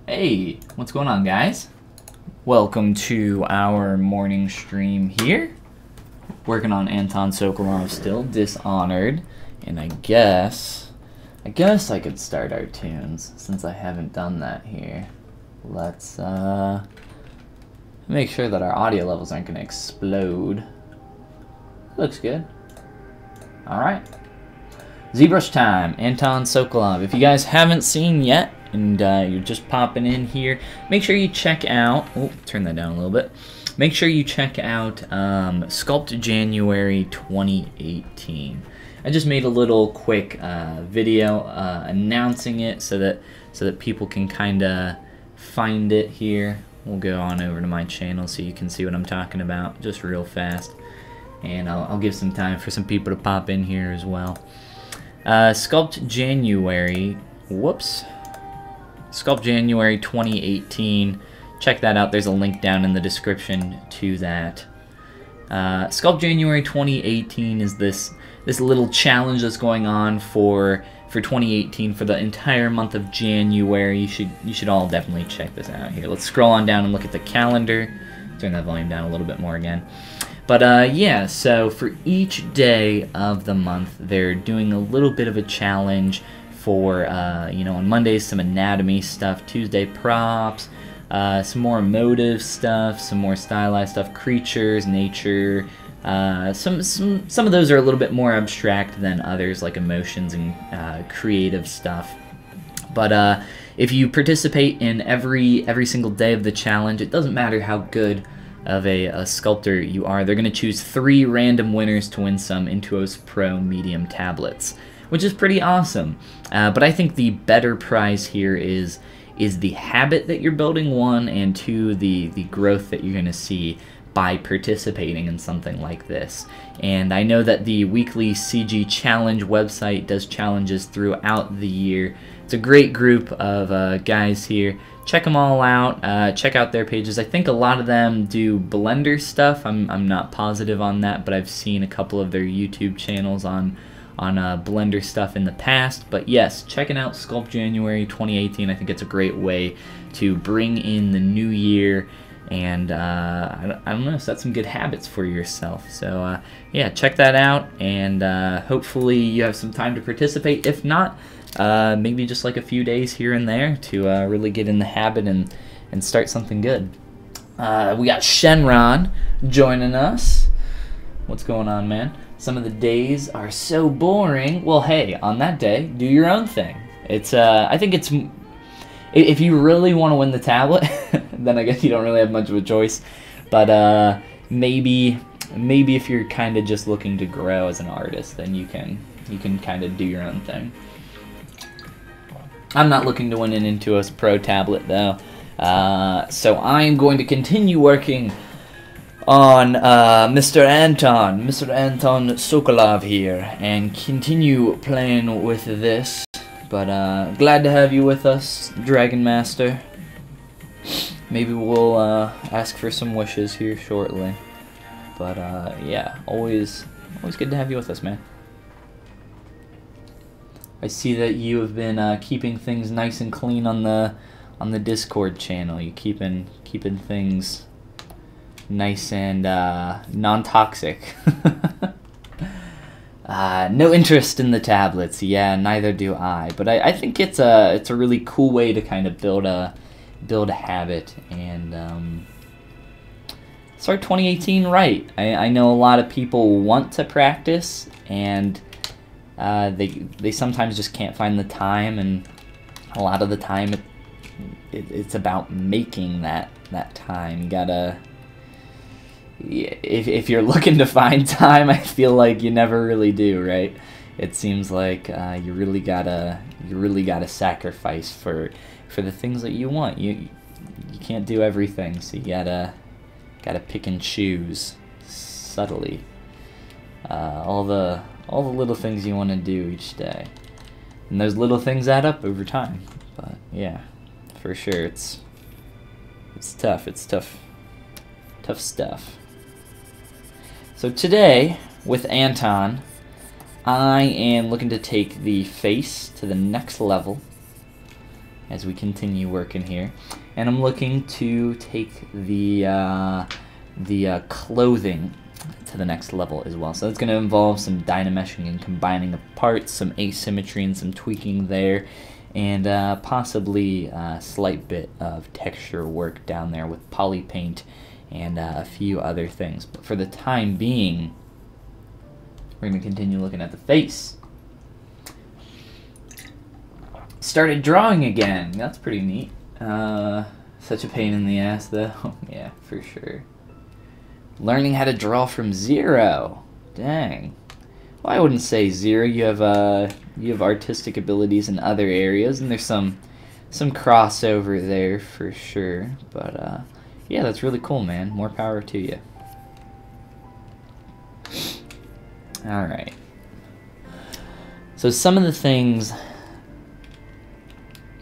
Hey, what's going on, guys? Welcome to our morning stream here. Working on Anton Sokolov still, Dishonored, and I guess I could start our tunes since I haven't done that here. Let's make sure that our audio levels aren't gonna explode. Looks good. All right. ZBrush time, Anton Sokolov. If you guys haven't seen yet, and you're just popping in here, make sure you check out, oh, turn that down a little bit. Make sure you check out Sculpt January 2018. I just made a little quick video announcing it so that people can kind of find it here. We'll go on over to my channel so you can see what I'm talking about just real fast. And I'll give some time for some people to pop in here as well. Sculpt January, Sculpt January 2018. Check that out. There's a link down in the description to that. Sculpt January 2018 is this little challenge that's going on for 2018 for the entire month of January. You should all definitely check this out here. Let's scroll on down and look at the calendar. Turn that volume down a little bit more again. But yeah, so for each day of the month, they're doing a little bit of a challenge for, you know, on Mondays, some anatomy stuff, Tuesday props, some more emotive stuff, some more stylized stuff, creatures, nature. Some of those are a little bit more abstract than others, like emotions and creative stuff. But if you participate in every single day of the challenge, it doesn't matter how good of a sculptor you are, they're going to choose 3 random winners to win some Intuos Pro medium tablets, which is pretty awesome. But I think the better prize here is the habit that you're building, 1, and 2, the growth that you're going to see by participating in something like this. And I know that the weekly CG Challenge website does challenges throughout the year. It's a great group of guys here. Check them all out. Check out their pages. I think a lot of them do Blender stuff. I'm not positive on that, but I've seen a couple of their YouTube channels on Blender stuff in the past. But yes, checking out Sculpt January 2018. I think it's a great way to bring in the new year and I don't know, set some good habits for yourself. So yeah, check that out, and hopefully you have some time to participate. If not, maybe just like a few days here and there to really get in the habit and start something good. We got Shenron joining us. What's going on, man? Some of the days are so boring. Well, hey, on that day, do your own thing. It's I think it's, if you really want to win the tablet, then I guess you don't really have much of a choice. But maybe if you're kind of just looking to grow as an artist, then you can kind of do your own thing. I'm not looking to win an Intuos Pro tablet though, so I'm going to continue working on Mr. Anton Sokolov here, and continue playing with this. But glad to have you with us, Dragon Master. Maybe we'll ask for some wishes here shortly. But yeah, always good to have you with us, man. I see that you have been keeping things nice and clean on the Discord channel. You keeping things nice and non-toxic. No interest in the tablets. Yeah, neither do I. But I think it's a really cool way to kind of build a habit and start 2018 right. I know a lot of people want to practice, and they sometimes just can't find the time, and a lot of the time it's about making that time. You gotta, if you're looking to find time, I feel like you never really do, right? It seems like you really gotta sacrifice for the things that you want. You can't do everything, so you gotta pick and choose subtly all the little things you want to do each day, and those little things add up over time. But yeah, for sure, it's tough. It's tough stuff. So today with Anton, I am looking to take the face to the next level. as we continue working here. And I'm looking to take the clothing to the next level as well. So it's going to involve some dynameshing and combining of parts, some asymmetry and some tweaking there, and possibly a slight bit of texture work down there with poly paint and a few other things. But for the time being, we're going to continue looking at the face. Started drawing again. That's pretty neat. Such a pain in the ass, though. Yeah, for sure. Learning how to draw from zero. Dang. Well, I wouldn't say zero. You have artistic abilities in other areas, and there's some crossover there for sure. But yeah, that's really cool, man. More power to you. All right. So some of the things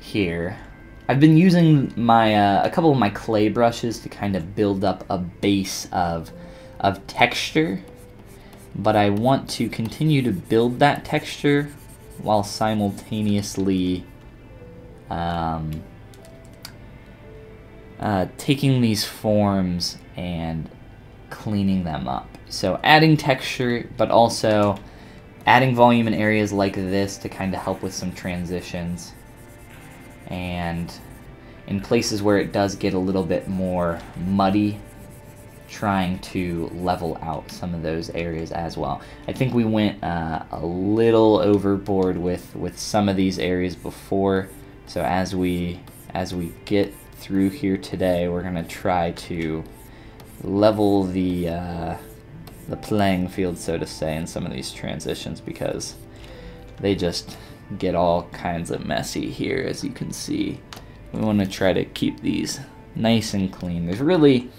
here, I've been using my a couple of my clay brushes to kind of build up a base of texture, but I want to continue to build that texture while simultaneously taking these forms and cleaning them up. So adding texture, but also adding volume in areas like this to kind of help with some transitions. And in places where it does get a little bit more muddy, trying to level out some of those areas as well. I think we went a little overboard with some of these areas before, so as we get through here today, we're gonna try to level the playing field, so to say, in some of these transitions, because they just get all kinds of messy here, as you can see. We want to try to keep these nice and clean. There's really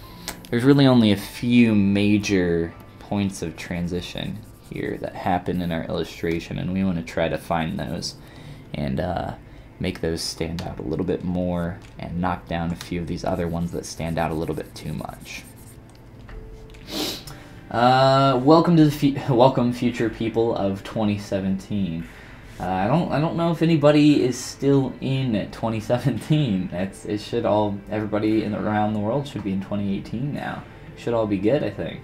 only a few major points of transition here that happen in our illustration, and we want to try to find those and make those stand out a little bit more and knock down a few of these other ones that stand out a little bit too much. Welcome future people of 2017. I don't know if anybody is still in 2017. It should everybody around the world should be in 2018 now. Should all be good, I think.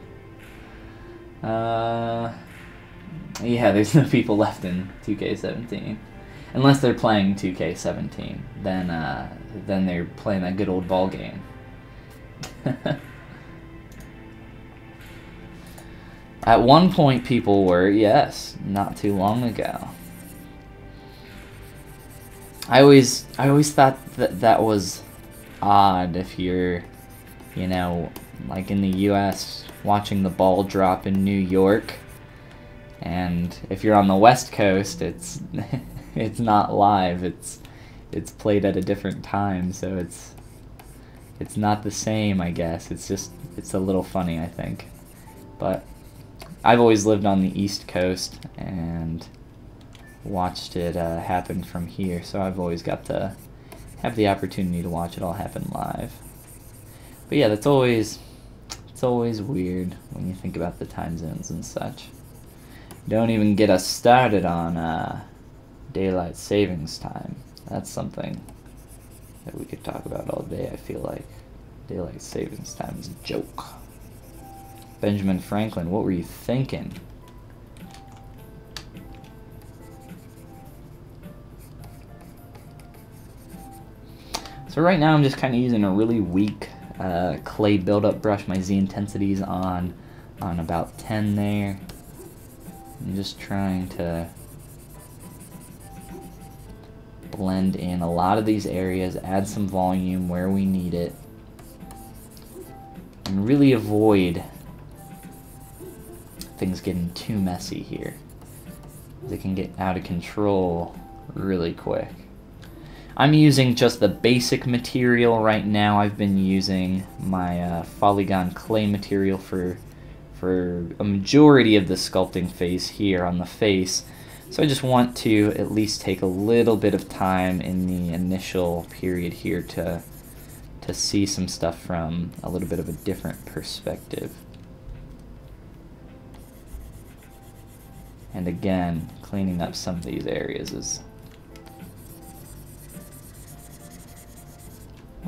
Yeah, there's no people left in 2K17, unless they're playing 2K17. Then they're playing that good old ball game. At one point, people were, yes, not too long ago. I always thought that was odd if you're, you know, like in the U.S. watching the ball drop in New York, and if you're on the West Coast, it's it's not live. It's played at a different time, so it's not the same, I guess. It's a little funny, I think, but I've always lived on the East Coast and watched it happen from here, so I've always got to have the opportunity to watch it all happen live. But yeah, it's always weird when you think about the time zones and such. Don't even get us started on daylight savings time. That's something that we could talk about all day, I feel like. Daylight savings time is a joke. Benjamin Franklin, what were you thinking? So right now I'm just kind of using a really weak clay buildup brush. My Z intensity's on about 10 there. I'm just trying to blend in a lot of these areas, add some volume where we need it, and really avoid things getting too messy here. They can get out of control really quick. I'm using just the basic material right now. I've been using my Follygon clay material for a majority of the sculpting phase here on the face. So I just want to at least take a little bit of time in the initial period here to see some stuff from a little bit of a different perspective. And again, cleaning up some of these areas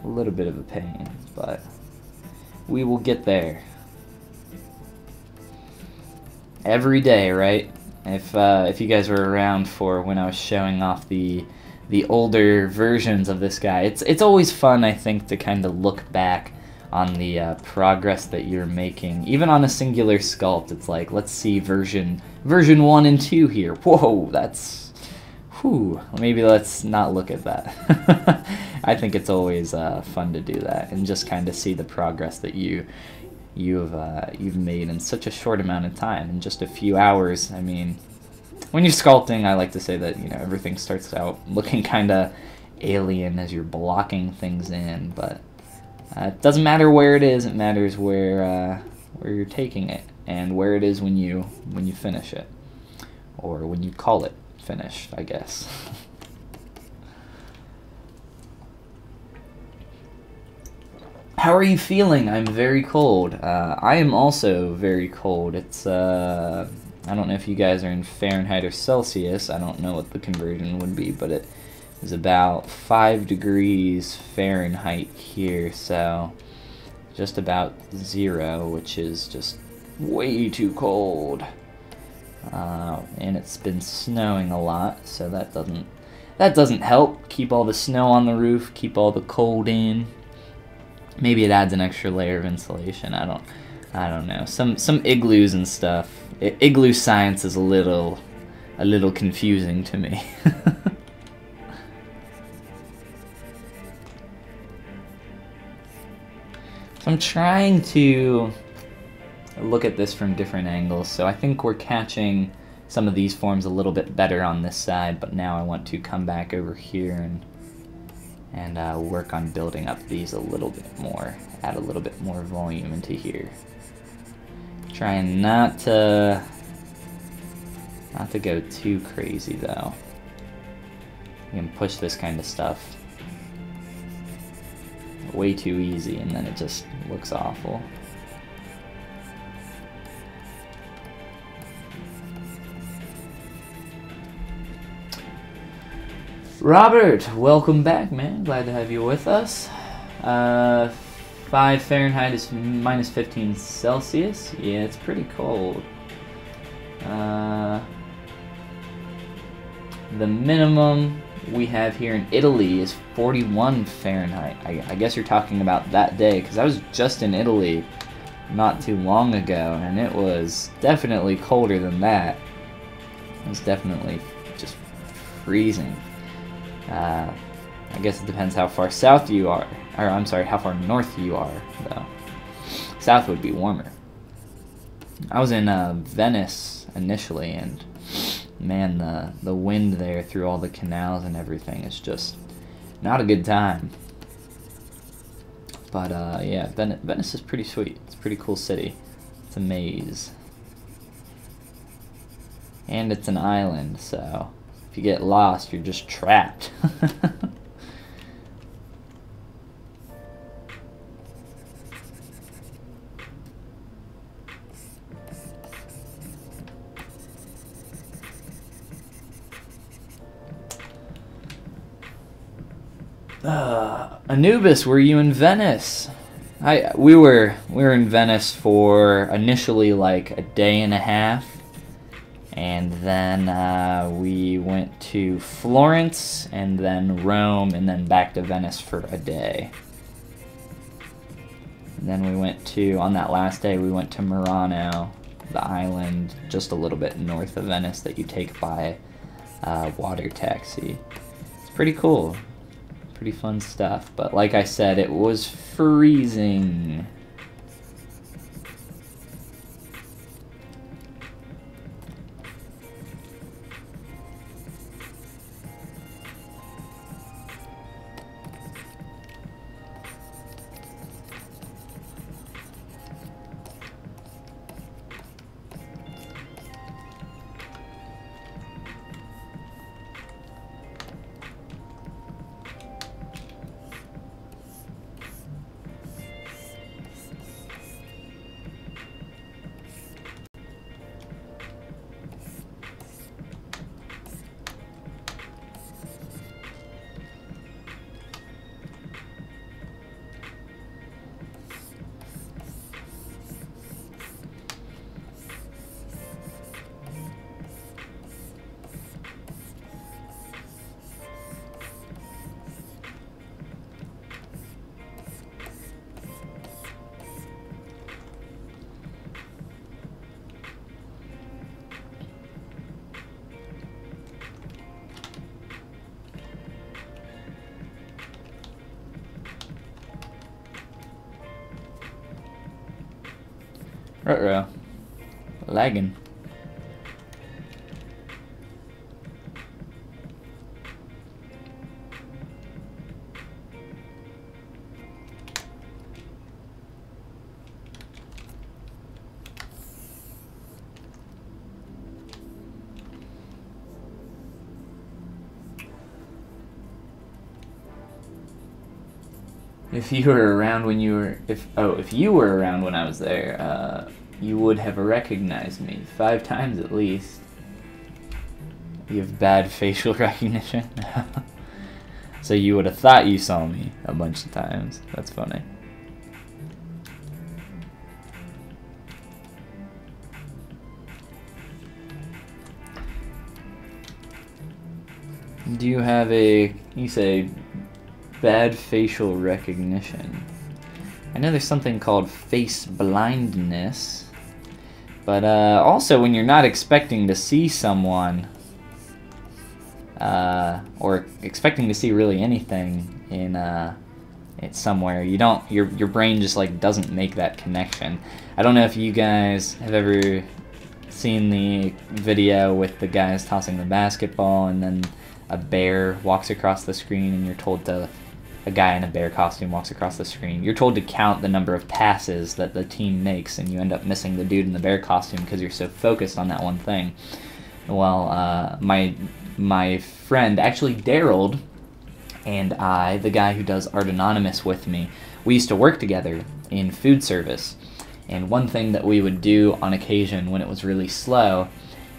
a little bit of a pain, but we will get there. Every day, right? If you guys were around for when I was showing off the older versions of this guy, it's always fun, I think, to kind of look back on the progress that you're making. Even on a singular sculpt, it's like, let's see version 1 and 2 here. Whoa, that's... whew. Maybe let's not look at that. I think it's always fun to do that and just kind of see the progress that you've made in such a short amount of time, in just a few hours. I mean, when you're sculpting, I like to say that, you know, everything starts out looking kind of alien as you're blocking things in, but it doesn't matter where it is. It matters where you're taking it and where it is when you finish it, or when you call it finished, I guess. How are you feeling? I'm very cold. I am also very cold. It's, I don't know if you guys are in Fahrenheit or Celsius. I don't know what the conversion would be, but it is about 5 degrees Fahrenheit here, so just about 0, which is just way too cold. And it's been snowing a lot, so that doesn't help keep all the snow on the roof, keep all the cold in. Maybe it adds an extra layer of insulation. I don't know. Some igloos and stuff. Igloo science is a little confusing to me. So I'm trying to look at this from different angles. So I think we're catching some of these forms a little bit better on this side, but now I want to come back over here and work on building up these a little bit more, add a little bit more volume into here. Trying not to go too crazy though. You can push this kind of stuff way too easy and then it just looks awful. Robert, welcome back, man. Glad to have you with us. 5 Fahrenheit is minus 15 Celsius. Yeah, it's pretty cold. The minimum we have here in Italy is 41 Fahrenheit. I guess you're talking about that day, because I was just in Italy not too long ago, and it was definitely colder than that. It was definitely just freezing. I guess it depends how far south you are, or I'm sorry, how far north you are, though. South would be warmer. I was in Venice initially, and man, the wind there through all the canals and everything is just not a good time. But yeah, Venice is pretty sweet. It's a pretty cool city. It's a maze. And it's an island, so if you get lost, you're just trapped. Anubis, were you in Venice? We were in Venice for initially like a day and a half, and then we went to Florence, and then Rome, and then back to Venice for a day. And then we went to, on that last day, we went to Murano, the island just a little bit north of Venice that you take by water taxi. It's pretty cool. Pretty fun stuff, but like I said, it was freezing. Uh-oh. Lagging. If you were around when you were, if you were around when I was there, you would have recognized me 5 times at least. You have bad facial recognition. So you would have thought you saw me a bunch of times. That's funny. Do you have you say, bad facial recognition? I know there's something called face blindness, but also when you're not expecting to see someone, or expecting to see really anything in it's somewhere, you don't, your brain just like doesn't make that connection. I don't know if you guys have ever seen the video with the guys tossing the basketball and then a bear walks across the screen and you're told to, a guy in a bear costume walks across the screen. You're told to count the number of passes that the team makes, and you end up missing the dude in the bear costume because you're so focused on that one thing. Well, my friend, actually Daryl, and I, the guy who does Art Anonymous with me, we used to work together in food service. And one thing that we would do on occasion when it was really slow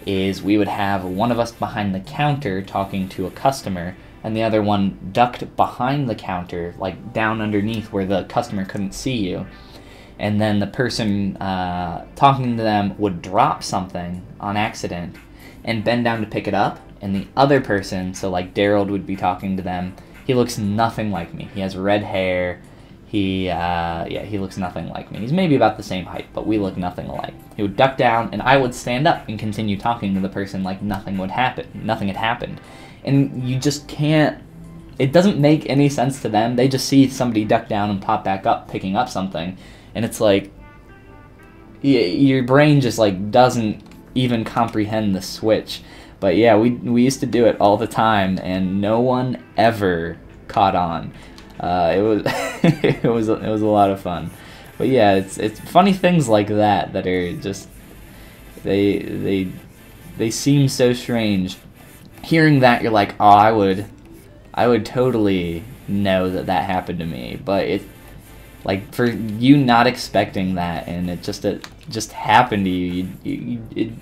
is we would have one of us behind the counter talking to a customer, and the other one ducked behind the counter, like down underneath where the customer couldn't see you. And then the person talking to them would drop something on accident and bend down to pick it up, and the other person, so like Daryl would be talking to them, he looks nothing like me. He has red hair. He looks nothing like me. He's maybe about the same height, but we look nothing alike. He would duck down, and I would stand up and continue talking to the person like nothing would happen. Nothing had happened. And you just can't, it doesn't make any sense to them. They just see somebody duck down and pop back up picking up something, and it's like, your brain just like doesn't even comprehend the switch. But yeah, we used to do it all the time, and no one ever caught on. It was it was a lot of fun. But yeah, it's funny things like that that are just, they seem so strange. Hearing that, you're like, oh, I would totally know that happened to me. But it, like, for you not expecting that, and it just happened to you,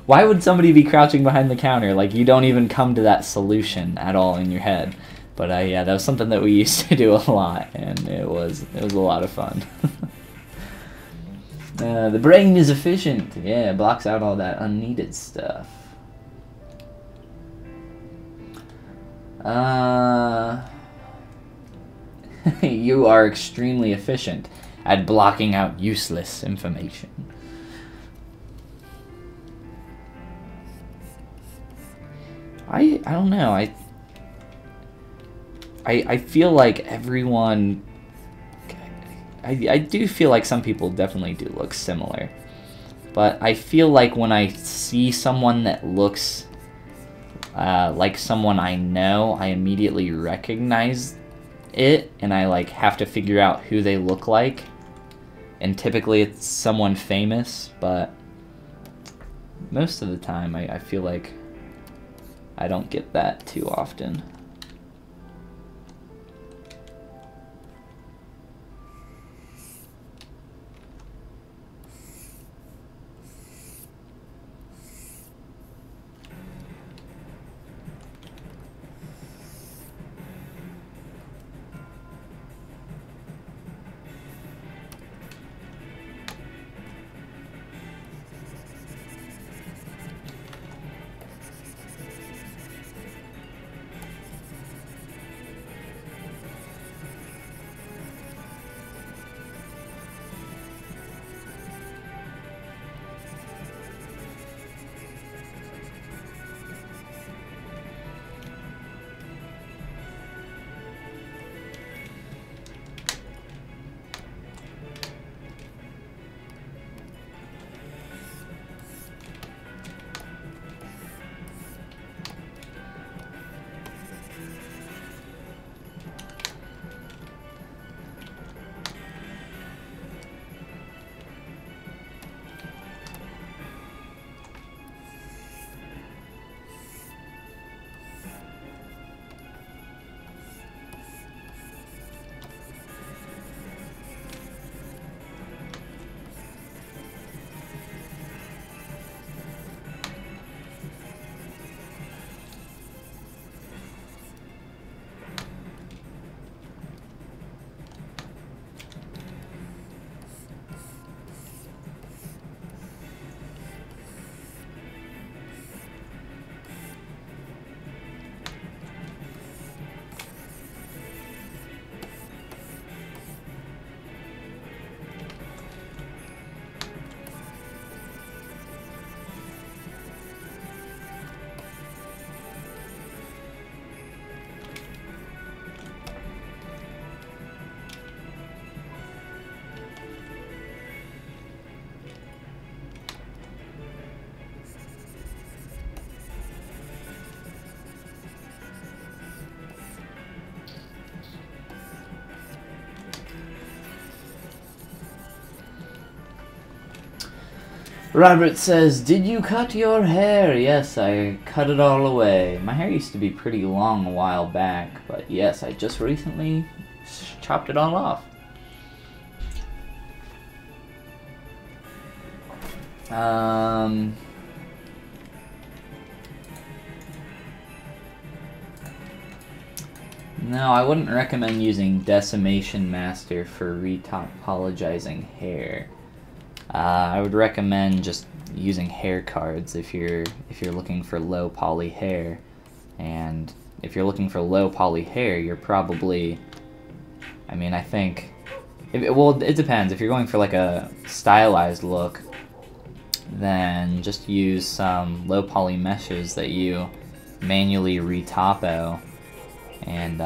why would somebody be crouching behind the counter? Like, you don't even come to that solution at all in your head. But yeah, that was something that we used to do a lot, and it was a lot of fun. The brain is efficient. Yeah, it blocks out all that unneeded stuff. You are extremely efficient at blocking out useless information. I don't know. I feel like everyone, I do feel like some people definitely do look similar, but I feel like when I see someone that looks like someone I know, I immediately recognize it, and I like have to figure out who they look like, and typically it's someone famous, but most of the time I feel like I don't get that too often. Robert says, did you cut your hair? Yes, I cut it all away. My hair used to be pretty long a while back, but yes, I just recently chopped it all off. No, I wouldn't recommend using Decimation Master for retopologizing hair. I would recommend just using hair cards if you're looking for low poly hair. And if you're looking for low poly hair, you're probably, I mean, I think, well, it depends. If you're going for like a stylized look, then just use some low poly meshes that you manually retopo and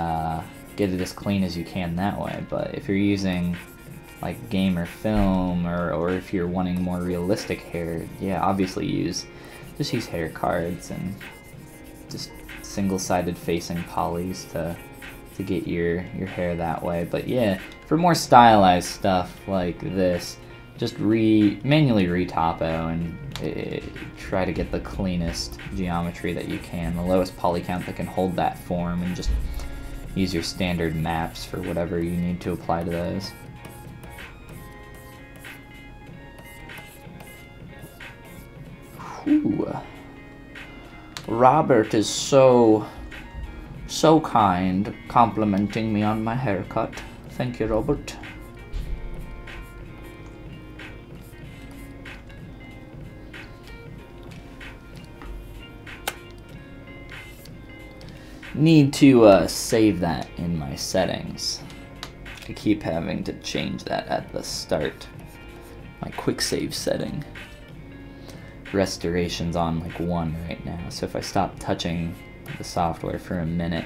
get it as clean as you can that way. But if you're using like gamer film, or if you're wanting more realistic hair, yeah, obviously just use hair cards and just single-sided facing polys to get your hair that way. But yeah, for more stylized stuff like this, just manually retopo and try to get the cleanest geometry that you can, the lowest poly count that can hold that form, and just use your standard maps for whatever you need to apply to those. Whew. Robert is so kind, complimenting me on my haircut. Thank you, Robert. Need to save that in my settings. I keep having to change that at the start. My quick save setting. Restoration's on like 1 right now, so if I stop touching the software for a minute,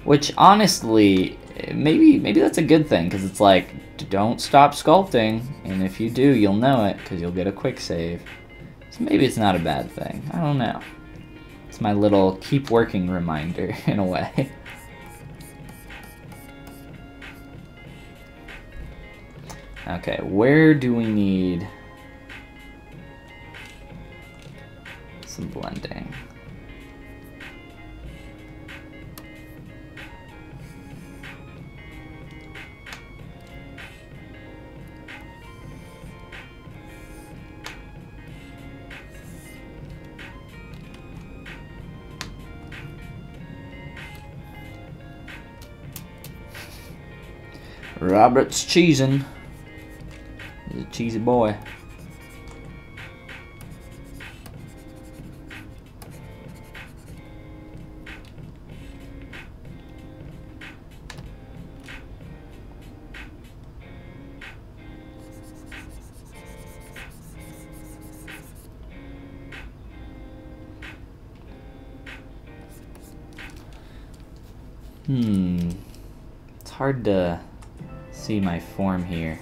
which honestly, maybe that's a good thing, because it's like, don't stop sculpting, and if you do, you'll know it, because you'll get a quick save. So maybe it's not a bad thing. I don't know. It's my little keep working reminder, in a way. Okay, where do we need some blending? Robert's cheesing. He's a cheesy boy. It's hard to see my form here.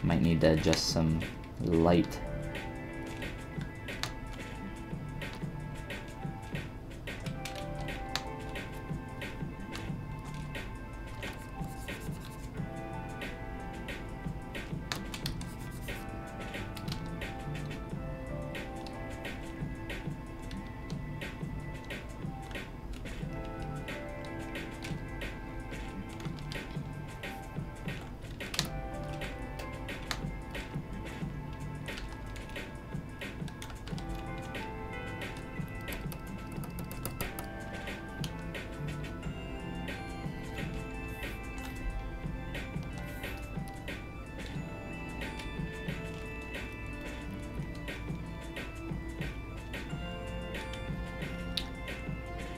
Might need to adjust some light.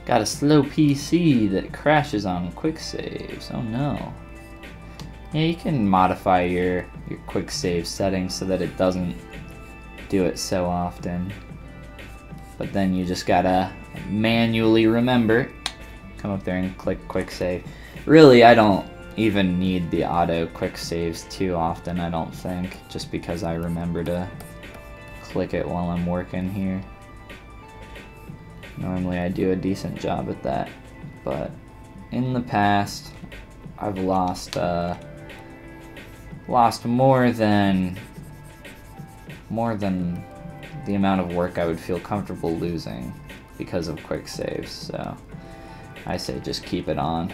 Got a slow PC that crashes on quick saves. Oh no. Yeah, you can modify your quick save settings so that it doesn't do it so often. But then you just gotta manually remember. Come up there and click quick save. Really, I don't even need the auto quick saves too often, I don't think. Just because I remember to click it while I'm working here. Normally I do a decent job at that, but in the past I've lost more than more than the amount of work I would feel comfortable losing because of quick saves. So I say just keep it on.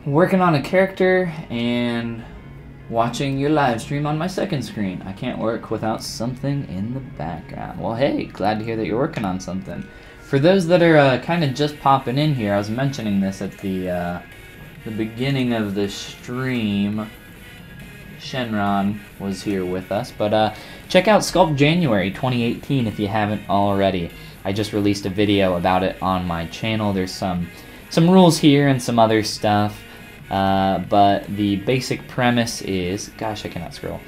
Working on a character and watching your live stream on my second screen. I can't work without something in the background. Well, hey, glad to hear that you're working on something. For those that are kind of just popping in here, I was mentioning this at the beginning of the stream. Shenron was here with us, but check out Sculpt January 2018 if you haven't already. I just released a video about it on my channel. There's some rules here and some other stuff. But the basic premise is, gosh, I cannot scroll.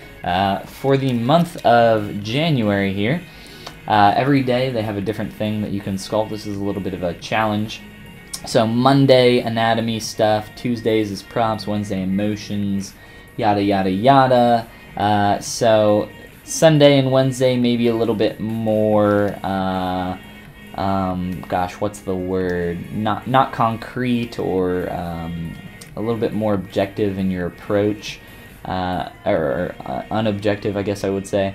For the month of January here, every day they have a different thing that you can sculpt. This is a little bit of a challenge. So Monday, anatomy stuff. Tuesdays is props. Wednesday, emotions. Yada, yada, yada. So Sunday and Wednesday maybe a little bit more, gosh, what's the word? Not concrete, or a little bit more objective in your approach, or unobjective, I guess I would say.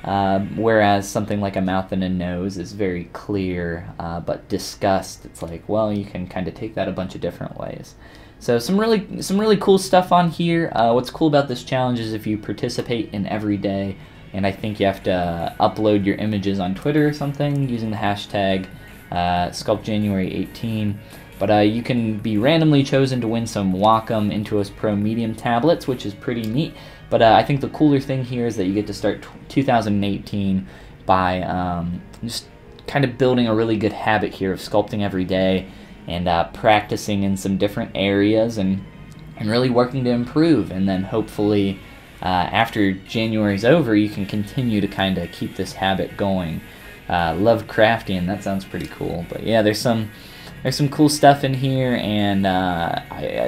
Whereas something like a mouth and a nose is very clear, but disgust, it's like, well, you can kind of take that a bunch of different ways. So some really cool stuff on here. What's cool about this challenge is if you participate in every day, and I think you have to upload your images on Twitter or something using the hashtag SculptJanuary18. But you can be randomly chosen to win some Wacom Intuos Pro Medium tablets, which is pretty neat. But I think the cooler thing here is that you get to start 2018 by just kind of building a really good habit here of sculpting every day and practicing in some different areas and really working to improve. And then hopefully after January's over, you can continue to kind of keep this habit going. Love crafting, that sounds pretty cool. But yeah, there's some cool stuff in here, and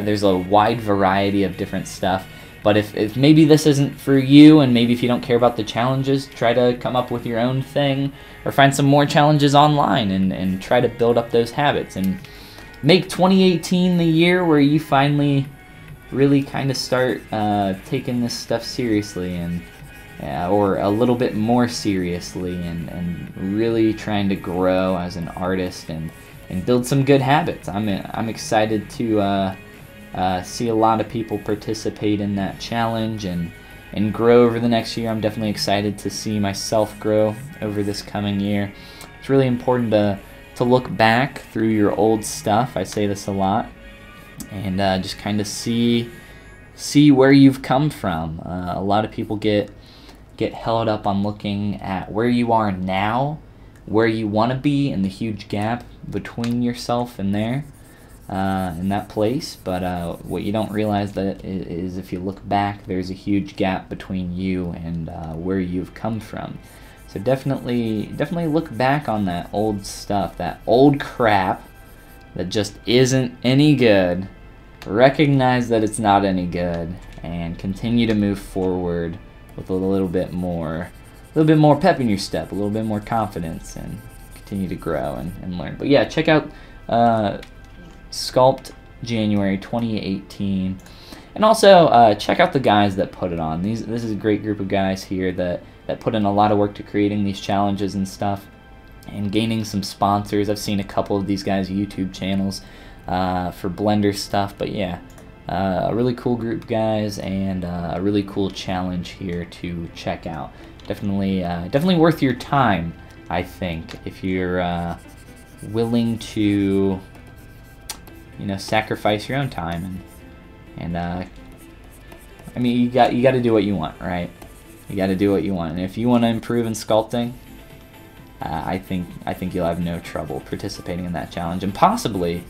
there's a wide variety of different stuff. But if maybe this isn't for you, and maybe if you don't care about the challenges, try to come up with your own thing, or find some more challenges online and try to build up those habits, and make 2018 the year where you finally really kind of start taking this stuff seriously, and or a little bit more seriously, and really trying to grow as an artist and build some good habits. I'm excited to see a lot of people participate in that challenge and grow over the next year. I'm definitely excited to see myself grow over this coming year. It's really important to look back through your old stuff. I say this a lot, and just kind of see where you've come from. A lot of people get held up on looking at where you are now, where you want to be, and the huge gap between yourself and there, in that place. But what you don't realize that is if you look back, there's a huge gap between you and where you've come from. So definitely look back on that old stuff, that old crap that just isn't any good. Recognize that it's not any good, and continue to move forward with a little bit more pep in your step, a little bit more confidence, and continue to grow and learn. But yeah, check out Sculpt January 2018, and also check out the guys that put it on. This is a great group of guys here that put in a lot of work to creating these challenges and stuff, and gaining some sponsors. I've seen a couple of these guys' YouTube channels for Blender stuff. But yeah, a really cool group of guys, and a really cool challenge here to check out. definitely worth your time, I think, if you're willing to, you know, sacrifice your own time and I mean, you got to do what you want, right? You got to do what you want, and if you want to improve in sculpting, I think you'll have no trouble participating in that challenge and possibly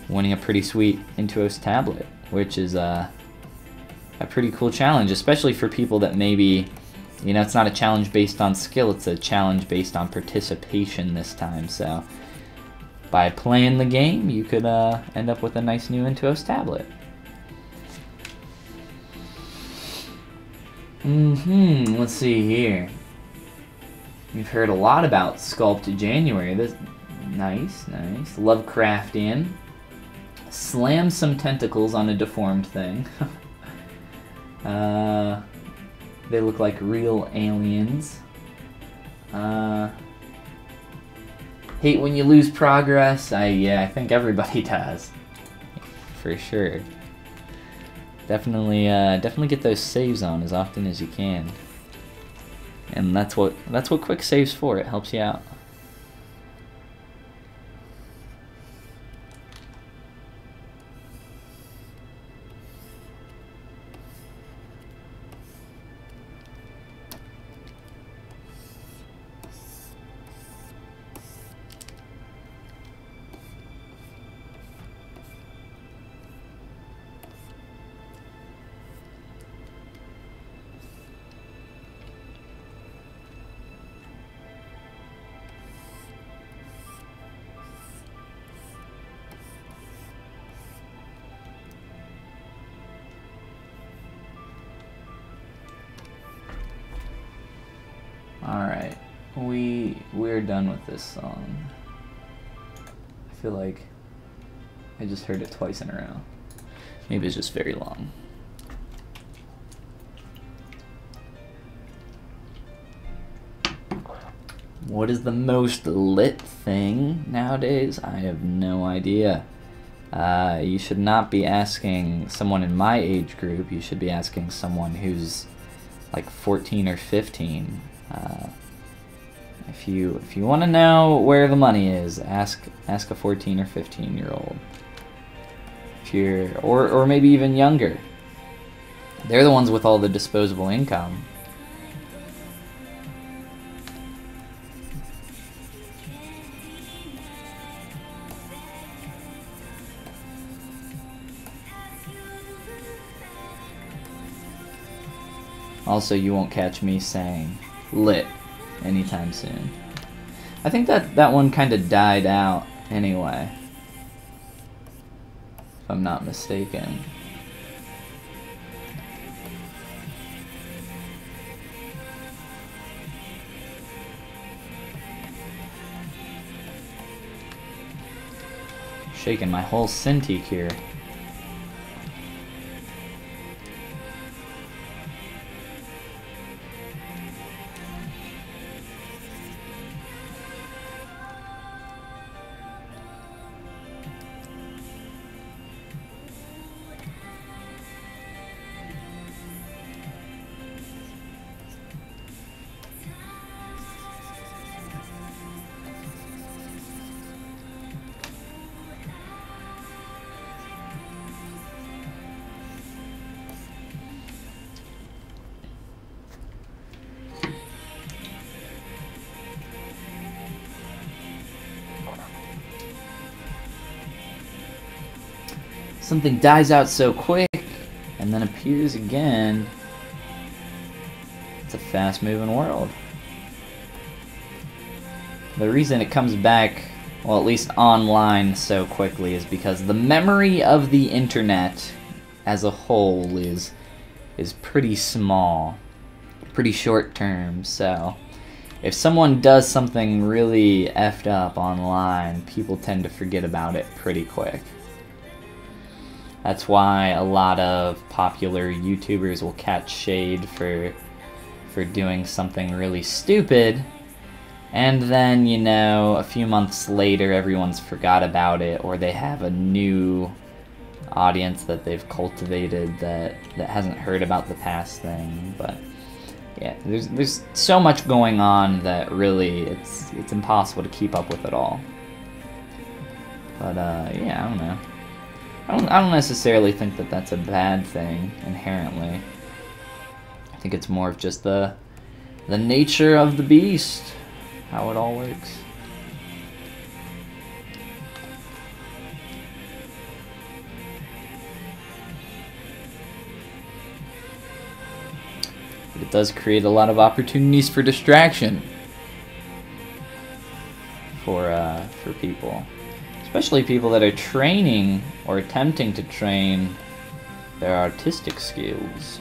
winning a pretty sweet Intuos tablet, which is a pretty cool challenge, especially for people that maybe, you know, it's not a challenge based on skill, it's a challenge based on participation this time. So by playing the game, you could end up with a nice new Intuos tablet. Let's see here. We've heard a lot about Sculpt January. This nice. Lovecraftian. Slam some tentacles on a deformed thing. They look like real aliens. Hate when you lose progress. Yeah, I think everybody does. For sure. Definitely get those saves on as often as you can. And that's what quick save's for. It helps you out. Alright, we're done with this song. I feel like I just heard it twice in a row. Maybe it's just very long. What is the most lit thing nowadays? I have no idea. You should not be asking someone in my age group. You should be asking someone who's like 14 or 15. If you want to know where the money is, ask a 14 or 15-year-old. If you're or maybe even younger. They're the ones with all the disposable income. Also, you won't catch me saying lit anytime soon. I think that one kind of died out anyway, if I'm not mistaken. Shaking my whole Cintiq here. Something dies out so quick and then appears again. It's a fast-moving world. The reason it comes back, well, at least online so quickly, is because the memory of the internet as a whole is pretty small, pretty short term. So if someone does something really effed up online, people tend to forget about it pretty quick. That's why a lot of popular YouTubers will catch shade for doing something really stupid, and then, you know, a few months later everyone's forgot about it, or they have a new audience that they've cultivated that hasn't heard about the past thing. But Yeah, there's so much going on that really it's impossible to keep up with it all. But yeah, I don't know. I don't necessarily think that that's a bad thing inherently. I think it's more of just the nature of the beast, how it all works. But it does create a lot of opportunities for distraction for people. Especially people that are training or attempting to train their artistic skills.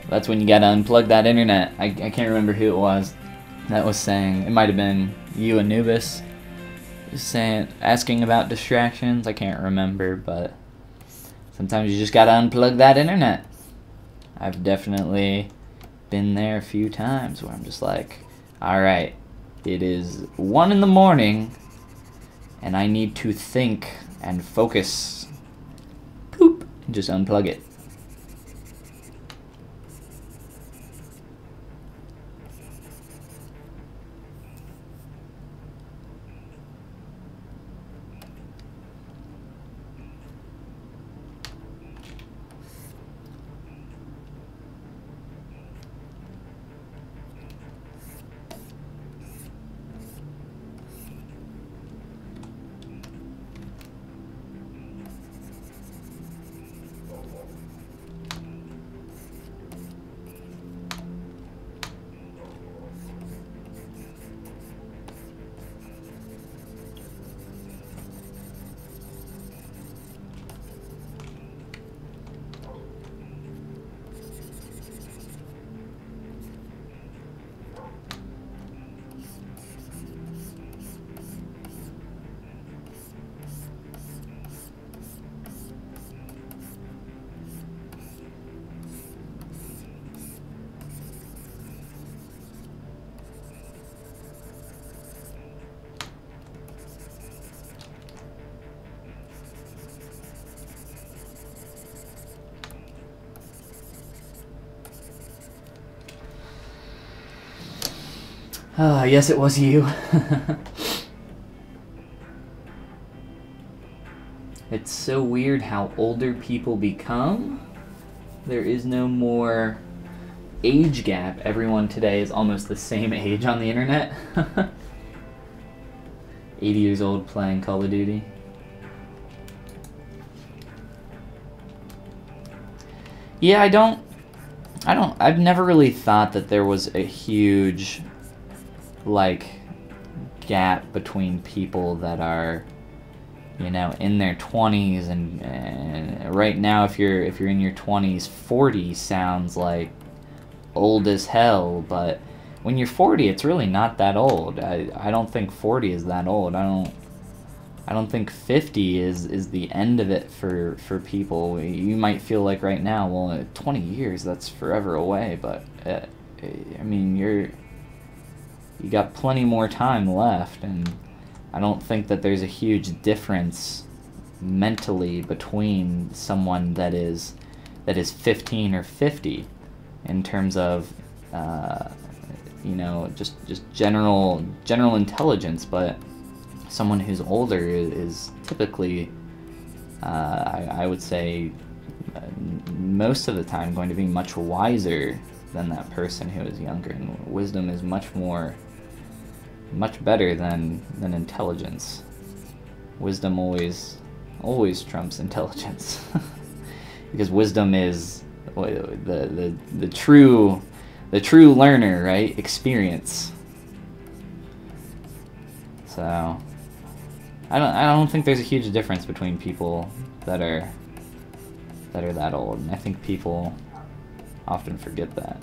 That's when you gotta unplug that internet. I can't remember who it was that was saying. It might have been you, Anubis, asking about distractions. I can't remember, but sometimes you just gotta unplug that internet. I've definitely been there a few times where I'm just like, alright, it is 1 in the morning and I need to think and focus. Poop. And just unplug it. Oh, yes, it was you. It's so weird how older people become. There is no more age gap. Everyone today is almost the same age on the internet. 80 years old playing Call of Duty. Yeah, I've never really thought that there was a huge like gap between people that are, you know, in their 20s and right now if you're in your 20s, 40 sounds like old as hell, but when you're 40 it's really not that old. I don't think 40 is that old. I don't think 50 is the end of it for people. You might feel like right now, well, 20 years, that's forever away, but I mean, you got plenty more time left, and I don't think that there's a huge difference mentally between someone that is 15 or 50 in terms of you know, just general intelligence, but someone who's older is typically I would say most of the time going to be much wiser than that person who is younger, and wisdom is much better than intelligence. Wisdom always trumps intelligence. Because wisdom is the true learner, right? Experience. So I don't think there's a huge difference between people that are that old, and I think people often forget that.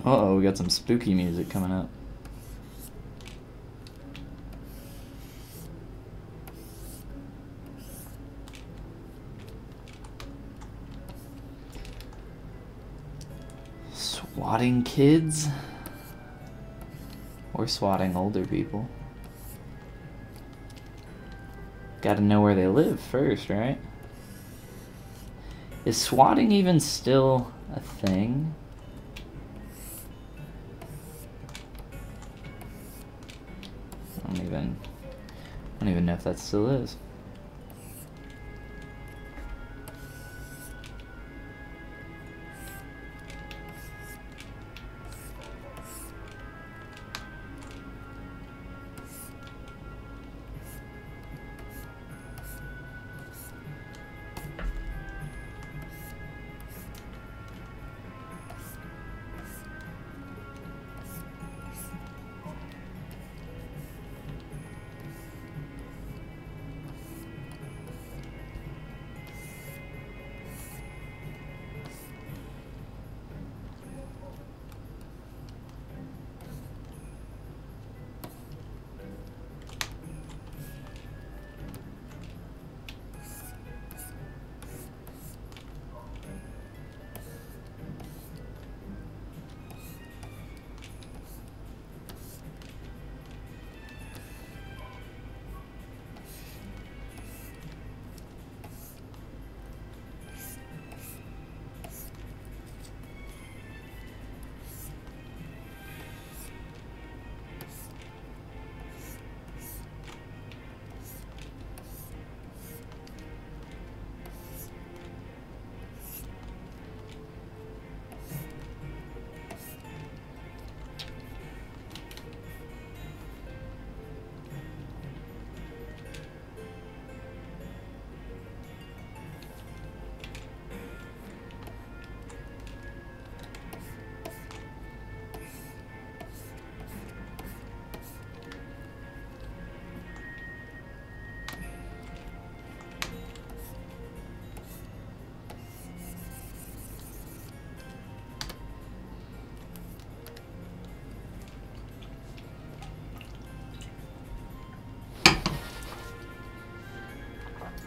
Uh-oh, we got some spooky music coming up. Swatting kids? Or swatting older people? Gotta know where they live first, right? Is swatting even still a thing? I don't even know if that still is.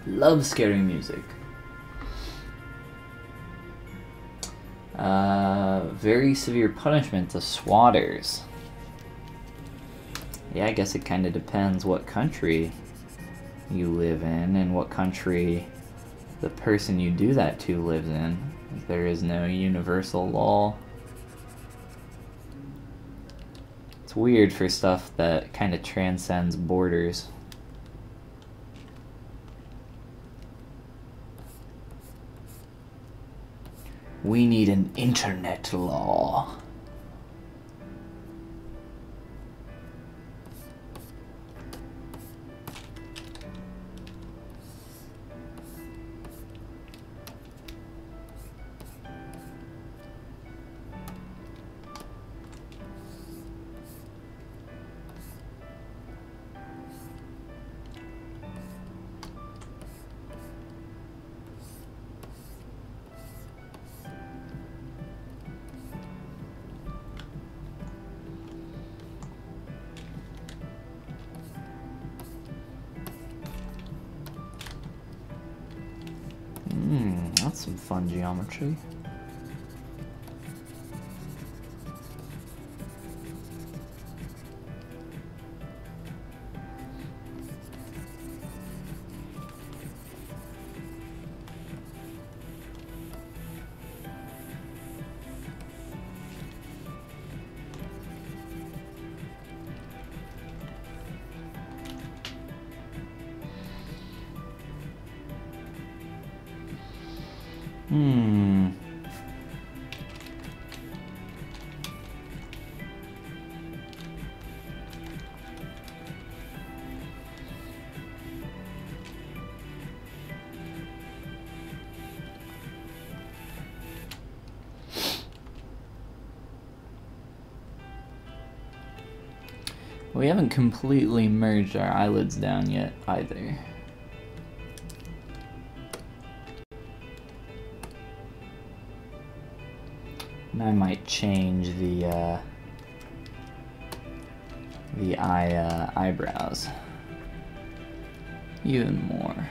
Love scary music. Very severe punishment to swatters. Yeah, I guess it kind of depends what country you live in and what country the person you do that to lives in. There is no universal law. It's weird for stuff that kind of transcends borders. We need an internet law. That's some fun geometry. We haven't completely merged our eyelids down yet either. And I might change the eyebrows even more.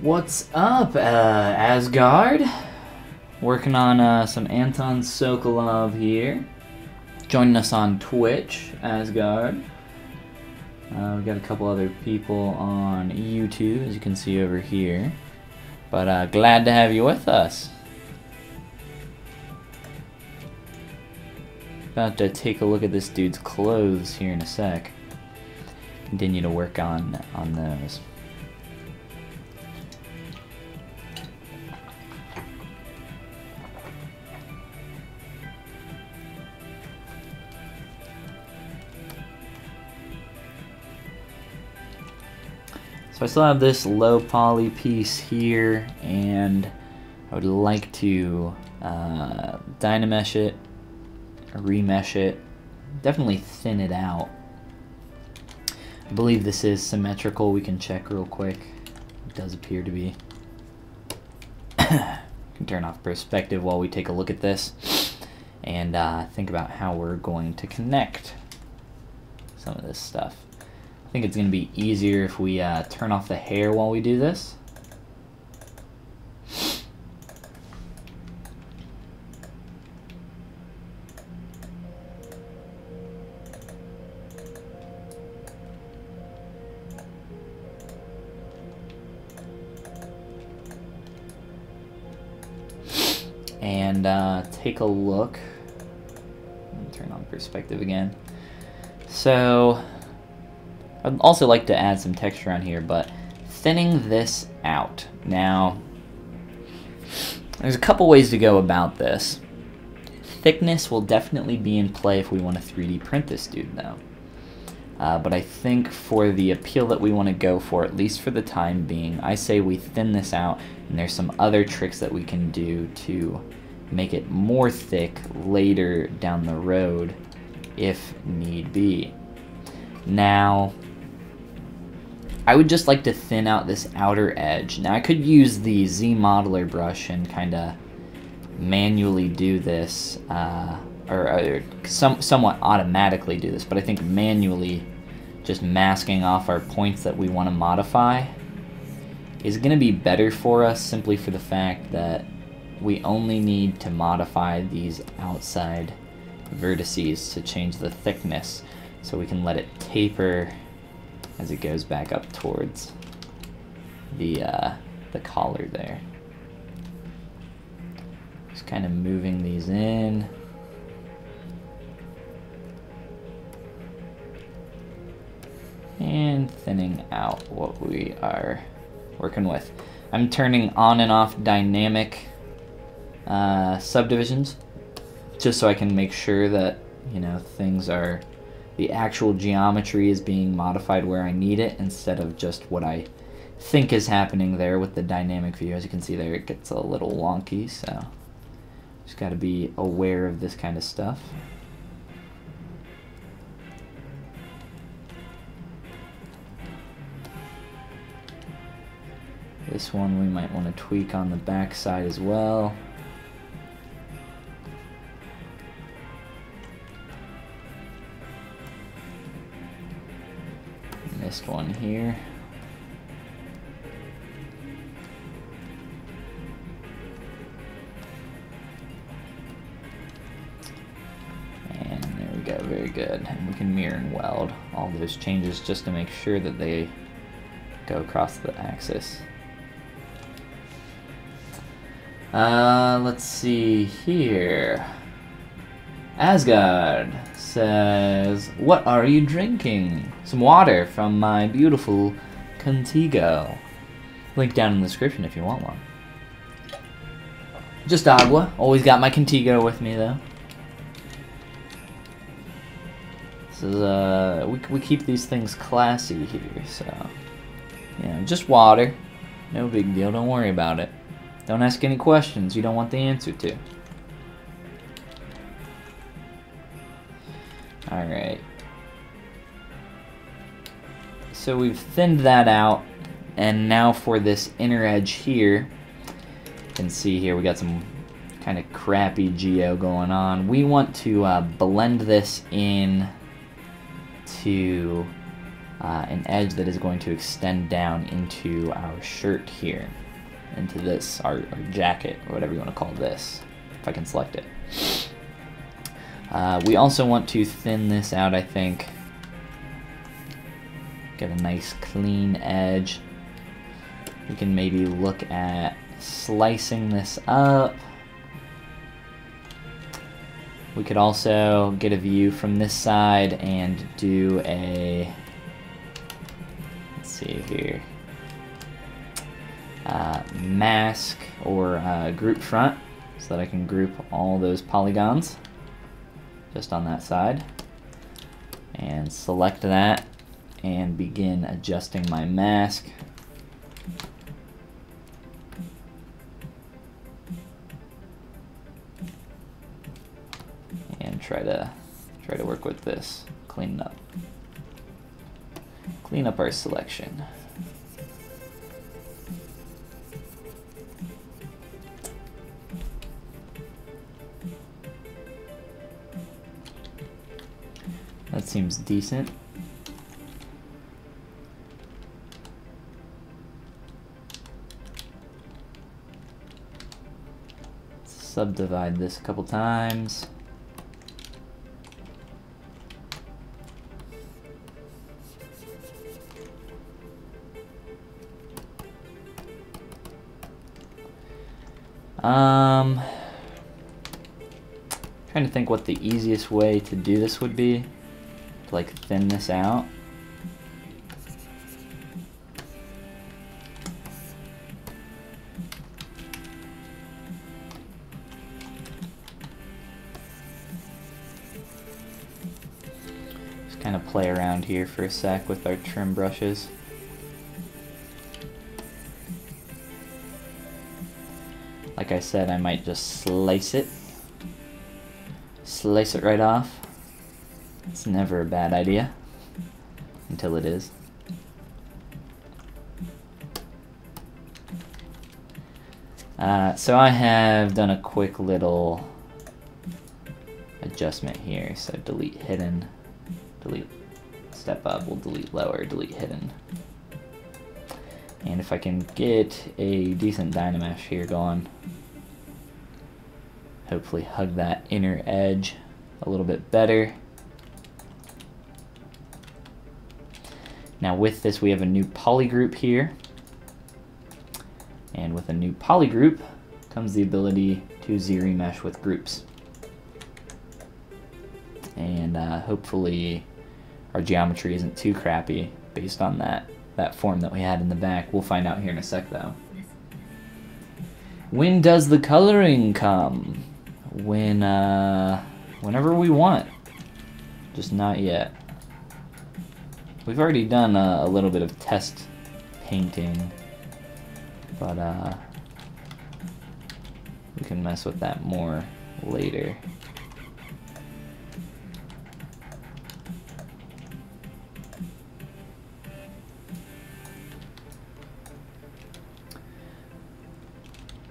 What's up, Asgard? Working on some Anton Sokolov here. Joining us on Twitch, Asgard. We've got a couple other people on YouTube, as you can see over here. But glad to have you with us. About to take a look at this dude's clothes here in a sec. Continue to work on those. So I still have this low poly piece here, and I would like to dynamesh it, remesh it, definitely thin it out. I believe this is symmetrical. We can check real quick. It does appear to be. Can turn off perspective while we take a look at this and think about how we're going to connect some of this stuff. I think it's going to be easier if we turn off the hair while we do this. And take a look. Turn on perspective again. So I'd also like to add some texture on here, but thinning this out. Now, there's a couple ways to go about this. Thickness will definitely be in play if we want to 3D print this dude, though. But I think for the appeal that we want to go for, at least for the time being, I say we thin this out, and there's some other tricks that we can do to make it more thick later down the road if need be. Now, I would just like to thin out this outer edge. Now I could use the Z modeler brush and kind of manually do this, or somewhat automatically do this, but I think manually just masking off our points that we want to modify is going to be better for us, simply for the fact that we only need to modify these outside vertices to change the thickness, so we can let it taper as it goes back up towards the collar there. Just kind of moving these in. And thinning out what we are working with. I'm turning on and off dynamic subdivisions, just so I can make sure that, you know, things are, the actual geometry is being modified where I need it, instead of just what I think is happening there with the dynamic view. As you can see there, it gets a little wonky, so just got to be aware of this kind of stuff. This one we might want to tweak on the back side as well. Missed one here. And there we go, very good. And we can mirror and weld all those changes just to make sure that they go across the axis. Let's see here. Asgard says, "What are you drinking?" Some water from my beautiful Contigo. Link down in the description if you want one. Just agua. Always got my Contigo with me though. This is we keep these things classy here, so yeah, just water. No big deal. Don't worry about it. Don't ask any questions you don't want the answer to. Alright. So we've thinned that out, and now for this inner edge here, you can see here we got some kind of crappy geo going on. We want to blend this in to an edge that is going to extend down into our shirt here. Into this, our jacket, or whatever you want to call this, if I can select it. We also want to thin this out, I think. Get a nice clean edge. We can maybe look at slicing this up. We could also get a view from this side and do a, let's see here, mask or group front, so that I can group all those polygons just on that side, and select that and begin adjusting my mask. And try to work with this, clean up our selection. That seems decent. Subdivide this a couple times. Trying to think what the easiest way to do this would be. To like thin this out. Just kind of play around here for a sec with our trim brushes. Like I said, I might just slice it right off. It's never a bad idea until it is. So I have done a quick little adjustment here. So delete hidden, delete step up, we'll delete lower, delete hidden. And if I can get a decent Dynamesh here going, hopefully hug that inner edge a little bit better. Now with this we have a new poly group here. And with a new poly group comes the ability to ZRemesh with groups. And hopefully our geometry isn't too crappy based on that form that we had in the back. We'll find out here in a sec though. When does the coloring come? Whenever we want. Just not yet. We've already done a little bit of test painting. But we can mess with that more later.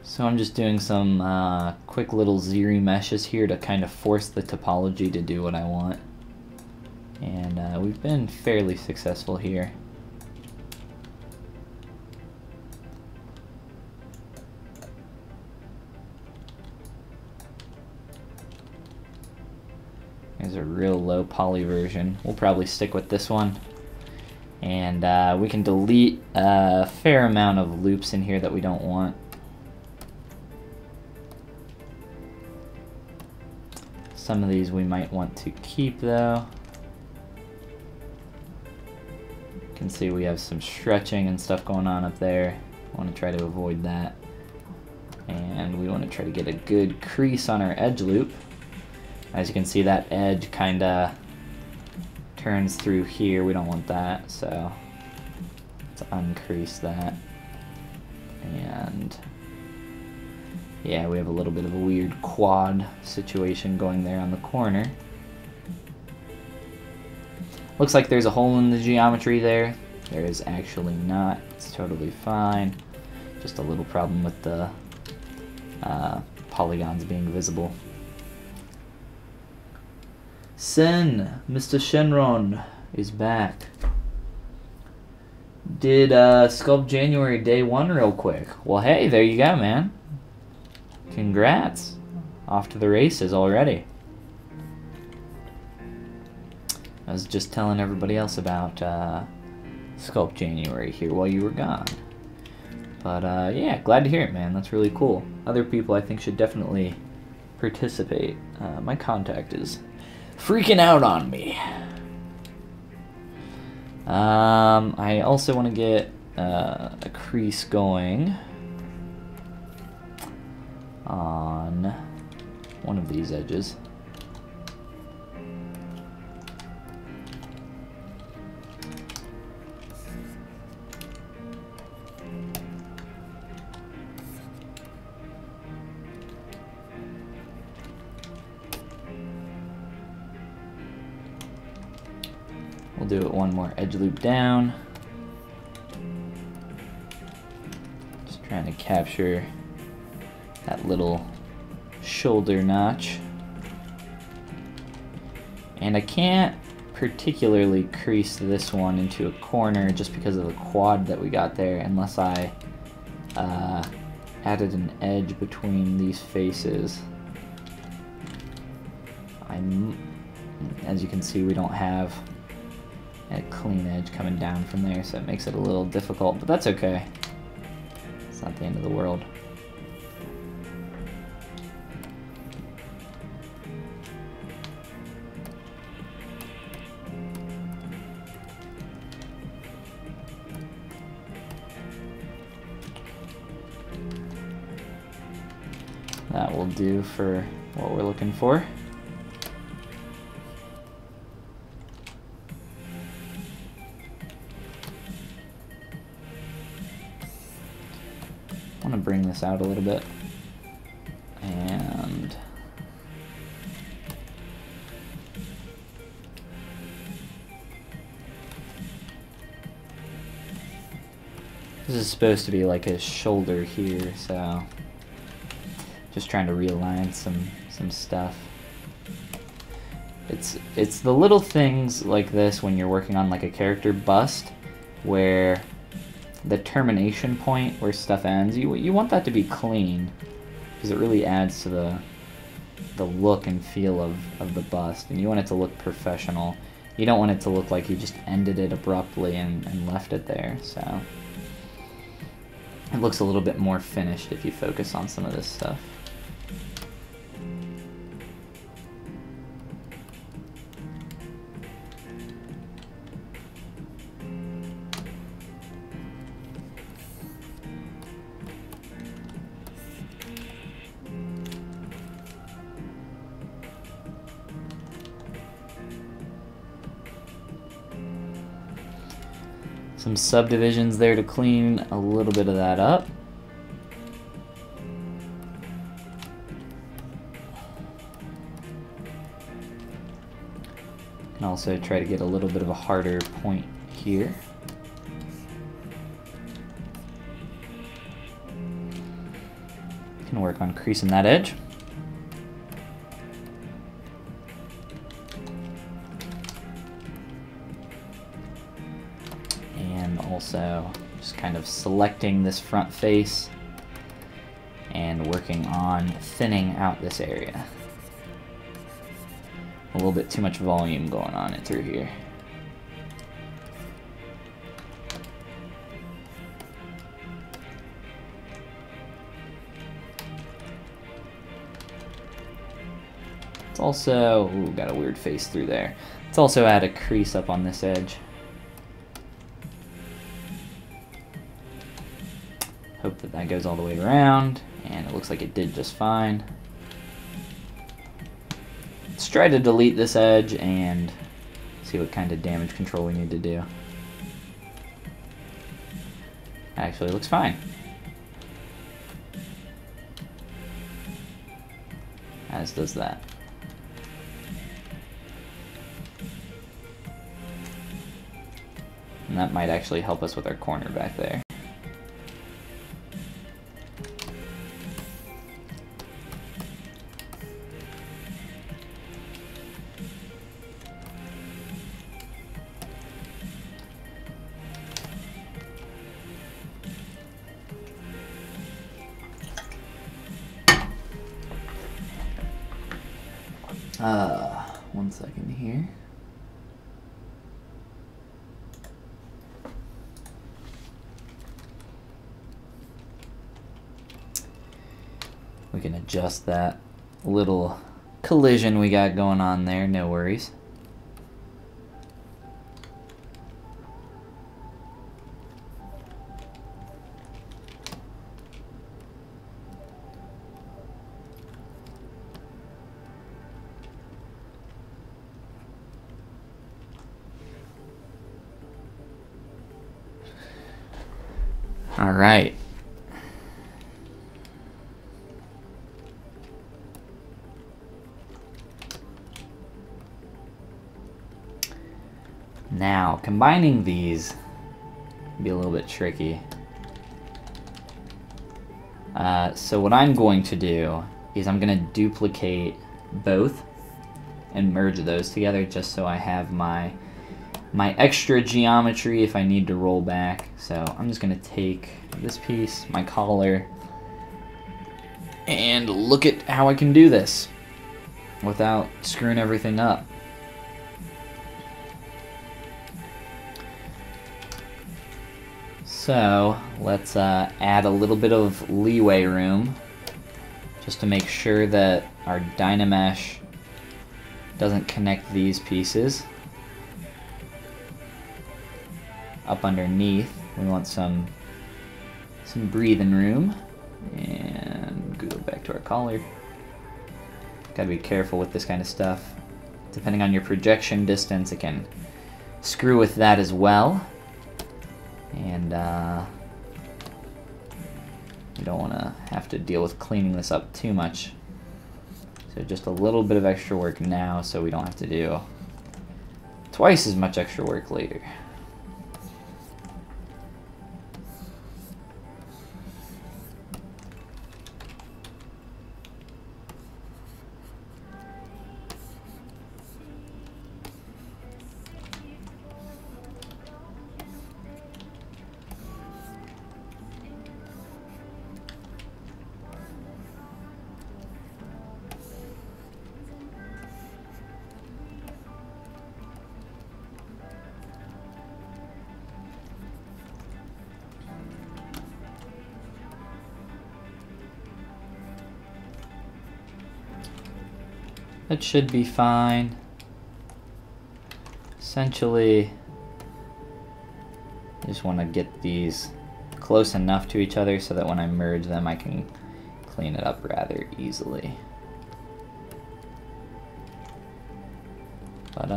So I'm just doing some quick little ZRemeshes here to kind of force the topology to do what I want. And we've been fairly successful here. There's a real low poly version. We'll probably stick with this one. And we can delete a fair amount of loops in here that we don't want. Some of these we might want to keep though. You can see we have some stretching and stuff going on up there. I want to try to avoid that. And we want to try to get a good crease on our edge loop. As you can see, that edge kind of turns through here. We don't want that, so let's uncrease that. And yeah, we have a little bit of a weird quad situation going there on the corner. Looks like there's a hole in the geometry there. There is actually not. It's totally fine. Just a little problem with the polygons being visible. Sen, Mr. Shenron is back. Did Sculpt January day 1 real quick. Well, hey, there you go, man. Congrats. Off to the races already. I was just telling everybody else about Sculpt January here while you were gone. But yeah, glad to hear it, man. That's really cool. Other people I think should definitely participate. My contact is freaking out on me. I also want to get a crease going on one of these edges. We'll do it one more edge loop down. Just trying to capture that little shoulder notch. And I can't particularly crease this one into a corner just because of the quad that we got there, unless I added an edge between these faces. As you can see, we don't have a clean edge coming down from there, so it makes it a little difficult, but that's okay. It's not the end of the world. That will do for what we're looking for. I want to bring this out a little bit, and this is supposed to be like a shoulder here, so Just trying to realign some stuff. It's the little things like this when you're working on like a character bust, where the termination point where stuff ends, you want that to be clean, because it really adds to the look and feel of the bust, and you want it to look professional. You don't want it to look like you just ended it abruptly and left it there, so it looks a little bit more finished if you focus on some of this stuff. Some subdivisions there to clean a little bit of that up. Can also try to get a little bit of a harder point here. Can work on creasing that edge. Also just kind of selecting this front face and working on thinning out this area. A little bit too much volume going on it through here. It's also, ooh, got a weird face through there. Let's also add a crease up on this edge. Hope that that goes all the way around, and it looks like it did just fine. Let's try to delete this edge and see what kind of damage control we need to do. Actually, it looks fine. As does that. And that might actually help us with our corner back there. One second here. We can adjust that little collision we got going on there, no worries. All right. Now, combining these can be a little bit tricky. So what I'm going to do is I'm going to duplicate both and merge those together just so I have my extra geometry if I need to roll back. So I'm just going to take this piece, my collar, and look at how I can do this without screwing everything up. So let's add a little bit of leeway room just to make sure that our Dynamesh doesn't connect these pieces. Up underneath, we want some breathing room, and go back to our collar. Gotta be careful with this kind of stuff. Depending on your projection distance, it can screw with that as well. And you don't want to have to deal with cleaning this up too much. So just a little bit of extra work now so we don't have to do twice as much extra work later. that should be fine. Essentially, I just want to get these close enough to each other so that when I merge them I can clean it up rather easily. But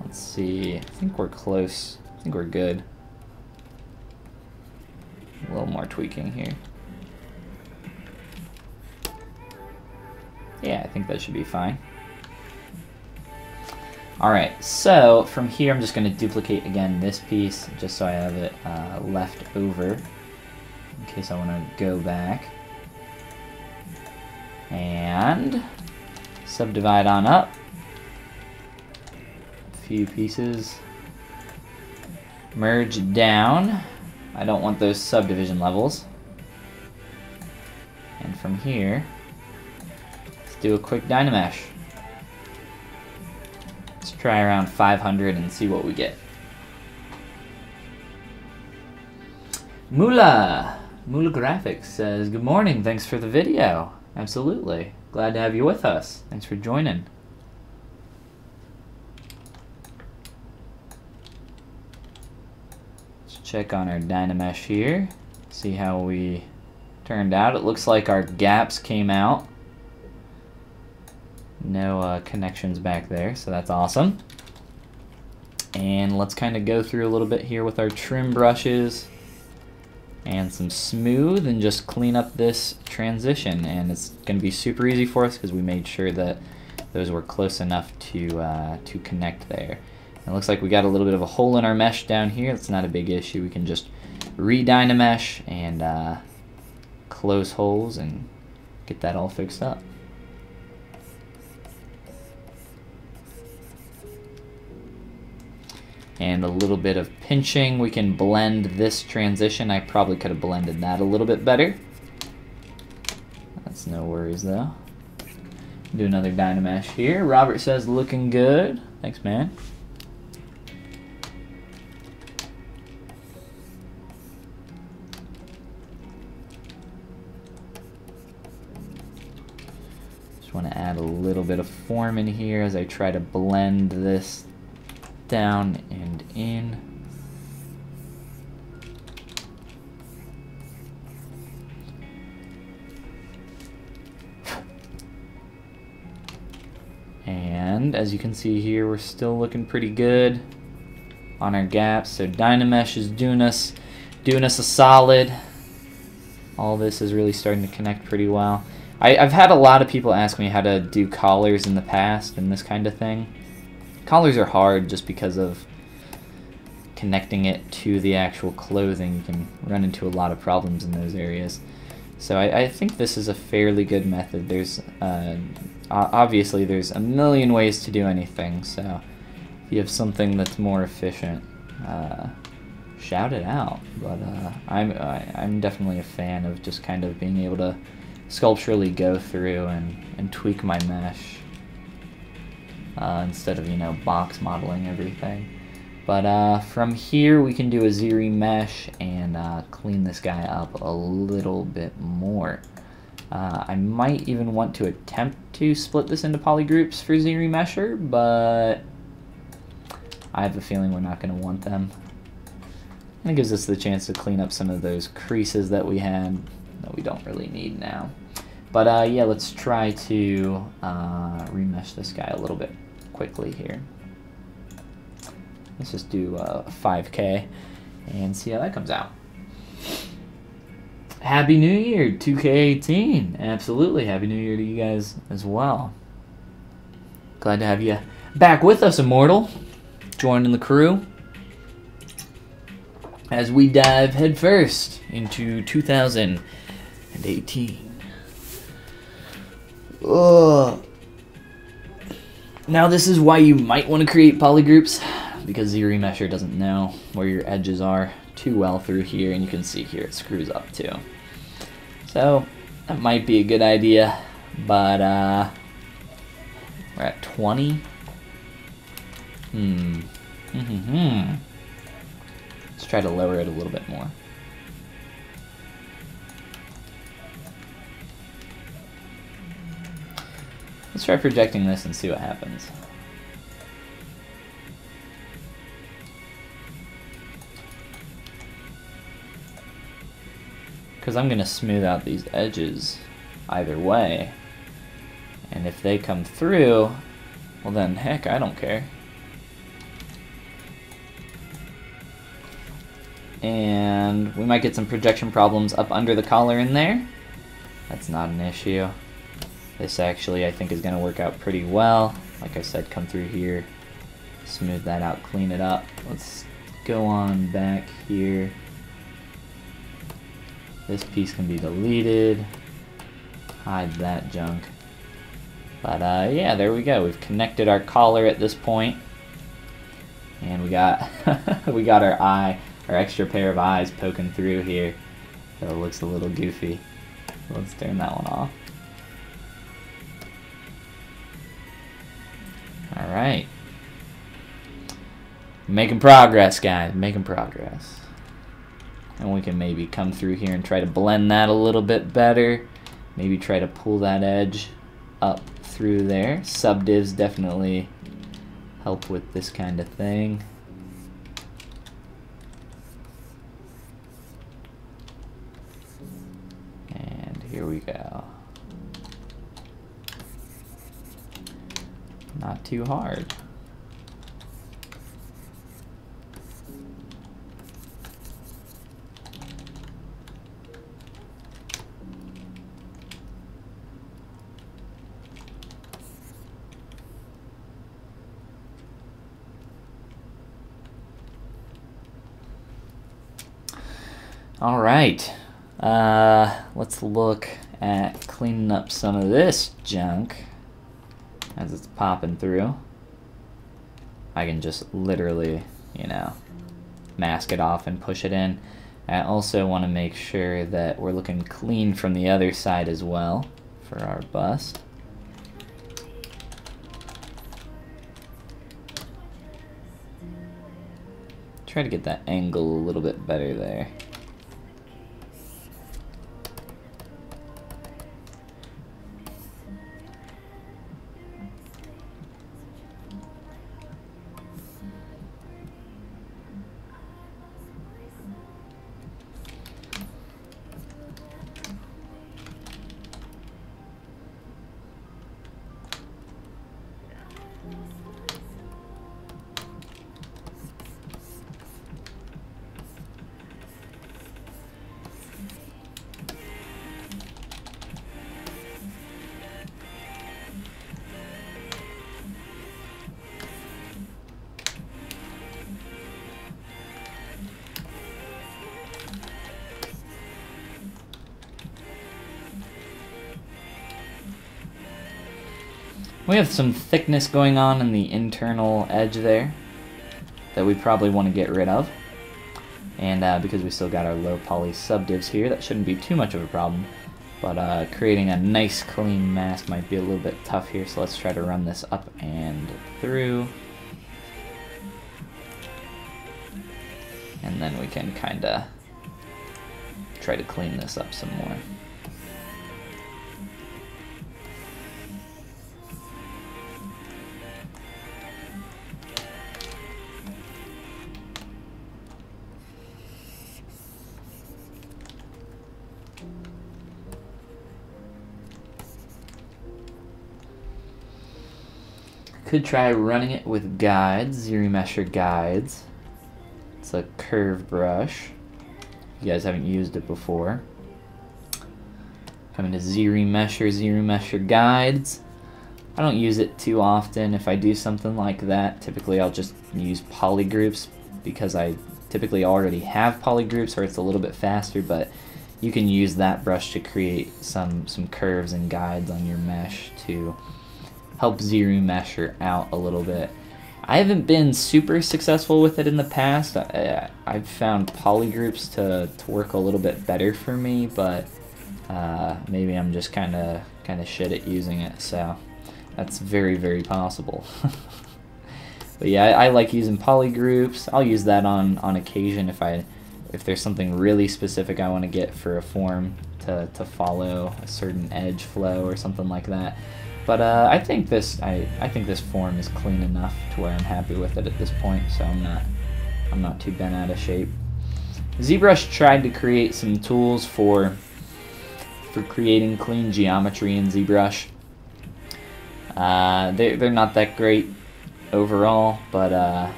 let's see, I think we're close. I think we're good. A little more tweaking here. Yeah, I think that should be fine. Alright, so from here I'm just going to duplicate again this piece just so I have it left over in case I want to go back. And subdivide on up. A few pieces. Merge down. I don't want those subdivision levels. And from here, let's do a quick Dynamesh. Let's try around 500 and see what we get. Mula Graphics says, good morning, thanks for the video. Absolutely. Glad to have you with us. Thanks for joining. Let's check on our Dynamesh here. See how we turned out. It looks like our gaps came out. No connections back there, so that's awesome. And let's kind of go through a little bit here with our trim brushes and some smooth and just clean up this transition. And it's going to be super easy for us because we made sure that those were close enough to connect there. And it looks like we got a little bit of a hole in our mesh down here. That's not a big issue. We can just re-Dynamesh and close holes and get that all fixed up. And a little bit of pinching, we can blend this transition. I probably could have blended that a little bit better. That's no worries though. Do another Dynamesh here. Robert says looking good. Thanks, man. Just want to add a little bit of form in here as I try to blend this down and in. And as you can see here, we're still looking pretty good on our gaps. So Dynamesh is doing us a solid. All this is really starting to connect pretty well. I've had a lot of people ask me how to do collars in the past and this kind of thing. Collars are hard just because of connecting it to the actual clothing. You can run into a lot of problems in those areas. So I think this is a fairly good method. There's obviously there's a million ways to do anything, so if you have something that's more efficient, shout it out. But I'm definitely a fan of just kind of being able to sculpturally go through and tweak my mesh. Instead of, you know, box modeling everything. But from here we can do a ZBrush and clean this guy up a little bit more. I might even want to attempt to split this into polygroups for ZBrush, but I have a feeling we're not going to want them. And it gives us the chance to clean up some of those creases that we had that we don't really need now. But yeah, let's try to remesh this guy a little bit quickly here. Let's just do 5K and see how that comes out. Happy New Year, 2K18. Absolutely, Happy New Year to you guys as well. Glad to have you back with us, Immortal. Joining the crew as we dive headfirst into 2018. Now this is why you might want to create polygroups, because ZBrush doesn't know where your edges are too well through here, and you can see here it screws up too. So that might be a good idea, but we're at 20. Let's try to lower it a little bit more. Let's try projecting this and see what happens. Because I'm going to smooth out these edges either way. And if they come through, well then, heck, I don't care. And we might get some projection problems up under the collar in there. That's not an issue. This actually, I think, is going to work out pretty well. Like I said, come through here, smooth that out, clean it up. Let's go on back here. This piece can be deleted. Hide that junk. But yeah, there we go. We've connected our collar at this point. And we got we got our eye, our extra pair of eyes poking through here. So it looks a little goofy. Let's turn that one off. Alright. Making progress, guys. Making progress. And we can maybe come through here and try to blend that a little bit better. Maybe try to pull that edge up through there. Subdivs definitely help with this kind of thing. And here we go. Not too hard. All right, let's look at cleaning up some of this junk as it's popping through. I can just literally, you know, mask it off and push it in. I also want to make sure that we're looking clean from the other side as well for our bust. Try to get that angle a little bit better there. We have some thickness going on in the internal edge there that we probably want to get rid of. And because we still got our low poly subdivs here, that shouldn't be too much of a problem. But creating a nice clean mask might be a little bit tough here, so let's try to run this up and through. And then we can kind of try to clean this up some more. Could try running it with guides, ZBrush guides. It's a curve brush. If you guys haven't used it before. Coming to ZBrush guides. I don't use it too often. If I do something like that, typically I'll just use polygroups because I typically already have polygroups, or it's a little bit faster, but you can use that brush to create some curves and guides on your mesh to help ZBrush out a little bit. I haven't been super successful with it in the past. I've found polygroups to work a little bit better for me, but maybe I'm just kind of shit at using it, so that's very, very possible. But yeah, I like using polygroups. I'll use that on occasion if there's something really specific I want to get for a form to follow a certain edge flow or something like that. But I think this form is clean enough to where I'm happy with it at this point, so I'm not too bent out of shape. ZBrush tried to create some tools for creating clean geometry in ZBrush. They're not that great overall, but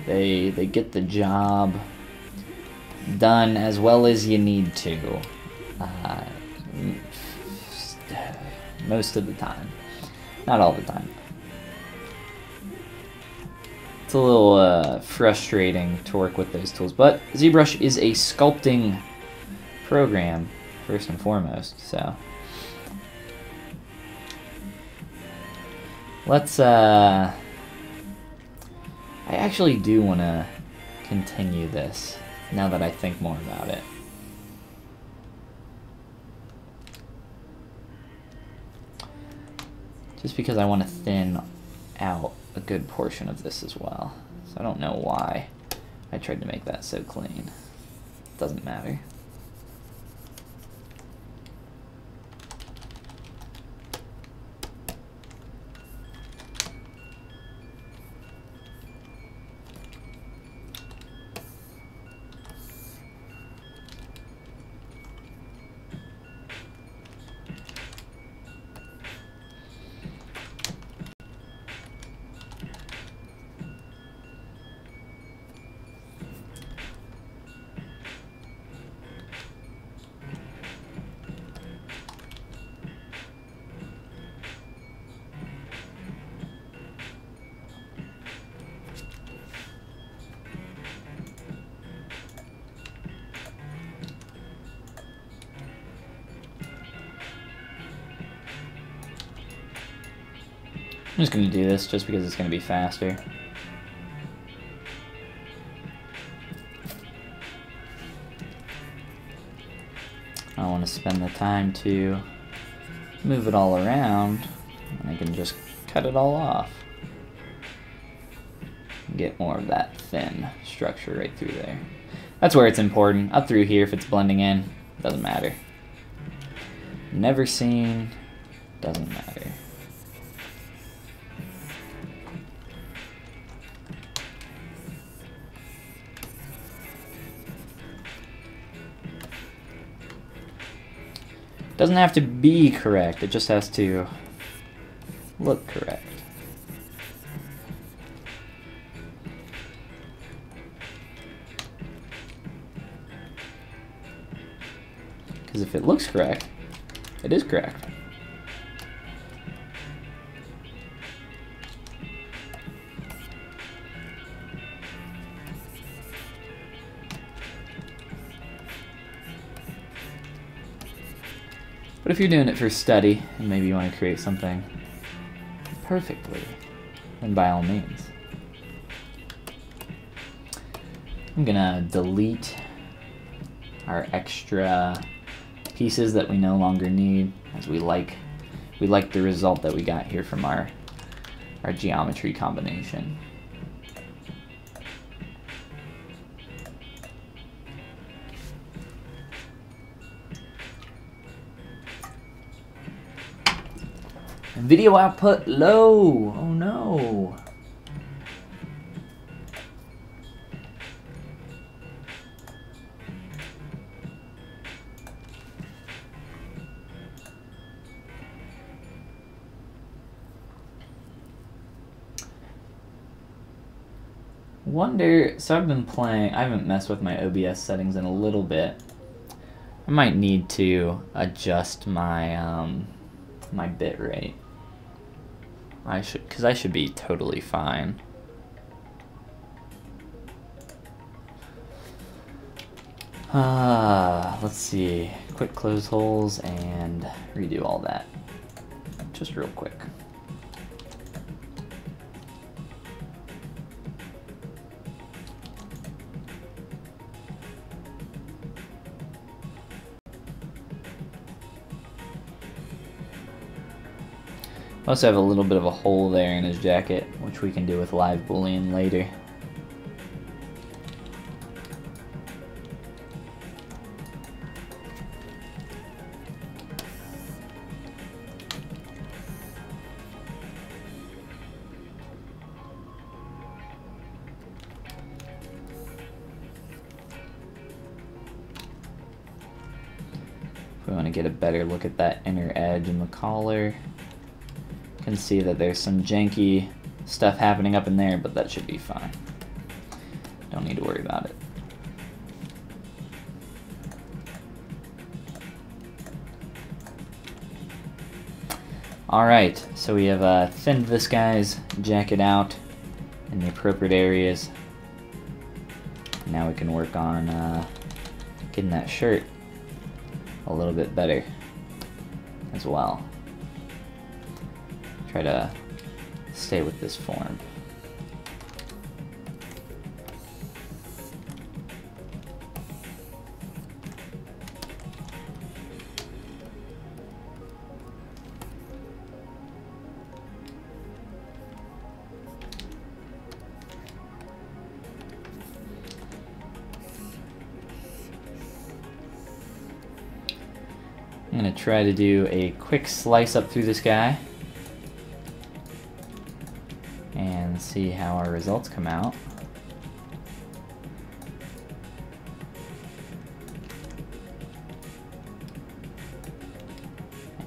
they get the job done as well as you need to. Most of the time. Not all the time. It's a little frustrating to work with those tools, but ZBrush is a sculpting program, first and foremost, so. Let's, I actually do want to continue this, now that I think more about it. Just because I want to thin out a good portion of this as well. So I don't know why I tried to make that so clean. Doesn't matter. I'm just going to do this just because it's going to be faster. I don't want to spend the time to move it all around, and I can just cut it all off. Get more of that thin structure right through there. That's where it's important. Up through here, if it's blending in, doesn't matter. Never seen, doesn't matter. Doesn't have to be correct, it just has to look correct. Because if it looks correct, it is correct. But if you're doing it for study, and maybe you want to create something perfectly, then by all means. I'm gonna delete our extra pieces that we no longer need, as we like the result that we got here from our geometry combination. Video output low. Oh no. Wonder, so I've been playing, I haven't messed with my OBS settings in a little bit. I might need to adjust my my bit rate. Because I should be totally fine. Let's see. Quick close holes and redo all that. Just real quick. I also have a little bit of a hole there in his jacket, which we can do with live boolean later. If we want to get a better look at that inner edge in the collar, you can see that there's some janky stuff happening up in there, but that should be fine. Don't need to worry about it. Alright, so we have thinned this guy's jacket out in the appropriate areas. Now we can work on getting that shirt a little bit better as well. Try to stay with this form. I'm going to try to do a quick slice up through this guy and see how our results come out.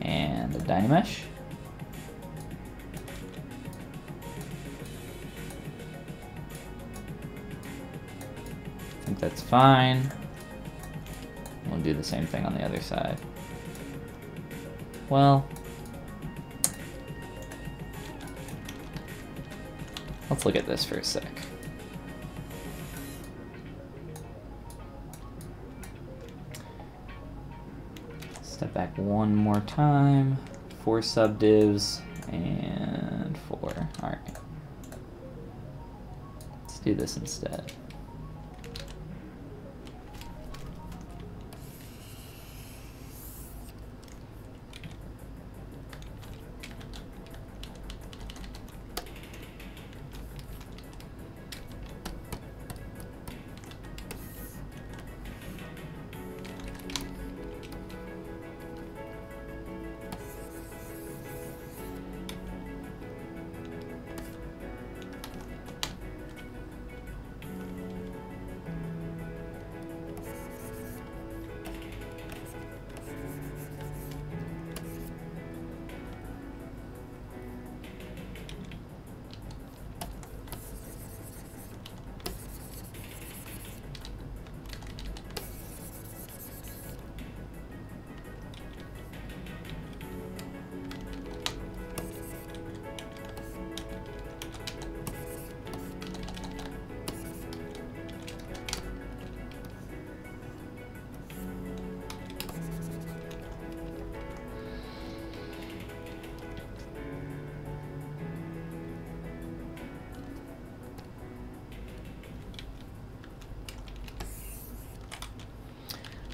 And a Dynamesh. I think that's fine. We'll do the same thing on the other side. Well, let's look at this for a sec. Step back one more time. 4 subdivs and 4. Alright. Let's do this instead.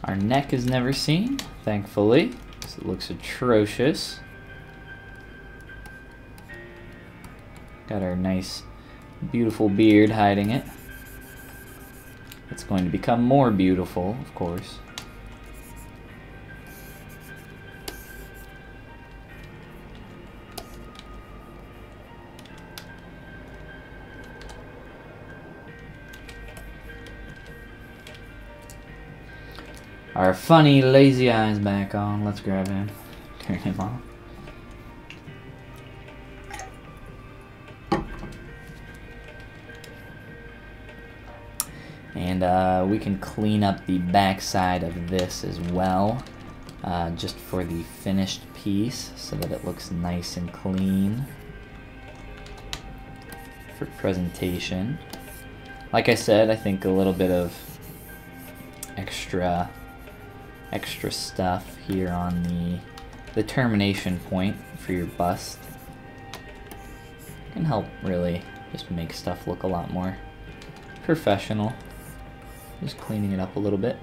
Our neck is never seen, thankfully, because it looks atrocious. Got our nice, beautiful beard hiding it. It's going to become more beautiful, of course. Our funny, lazy eye's back on. Let's grab him. Turn him off. And we can clean up the back side of this as well, just for the finished piece, so that it looks nice and clean for presentation. Like I said, I think a little bit of extra stuff here on the termination point for your bust can help really just make stuff look a lot more professional. Just cleaning it up a little bit.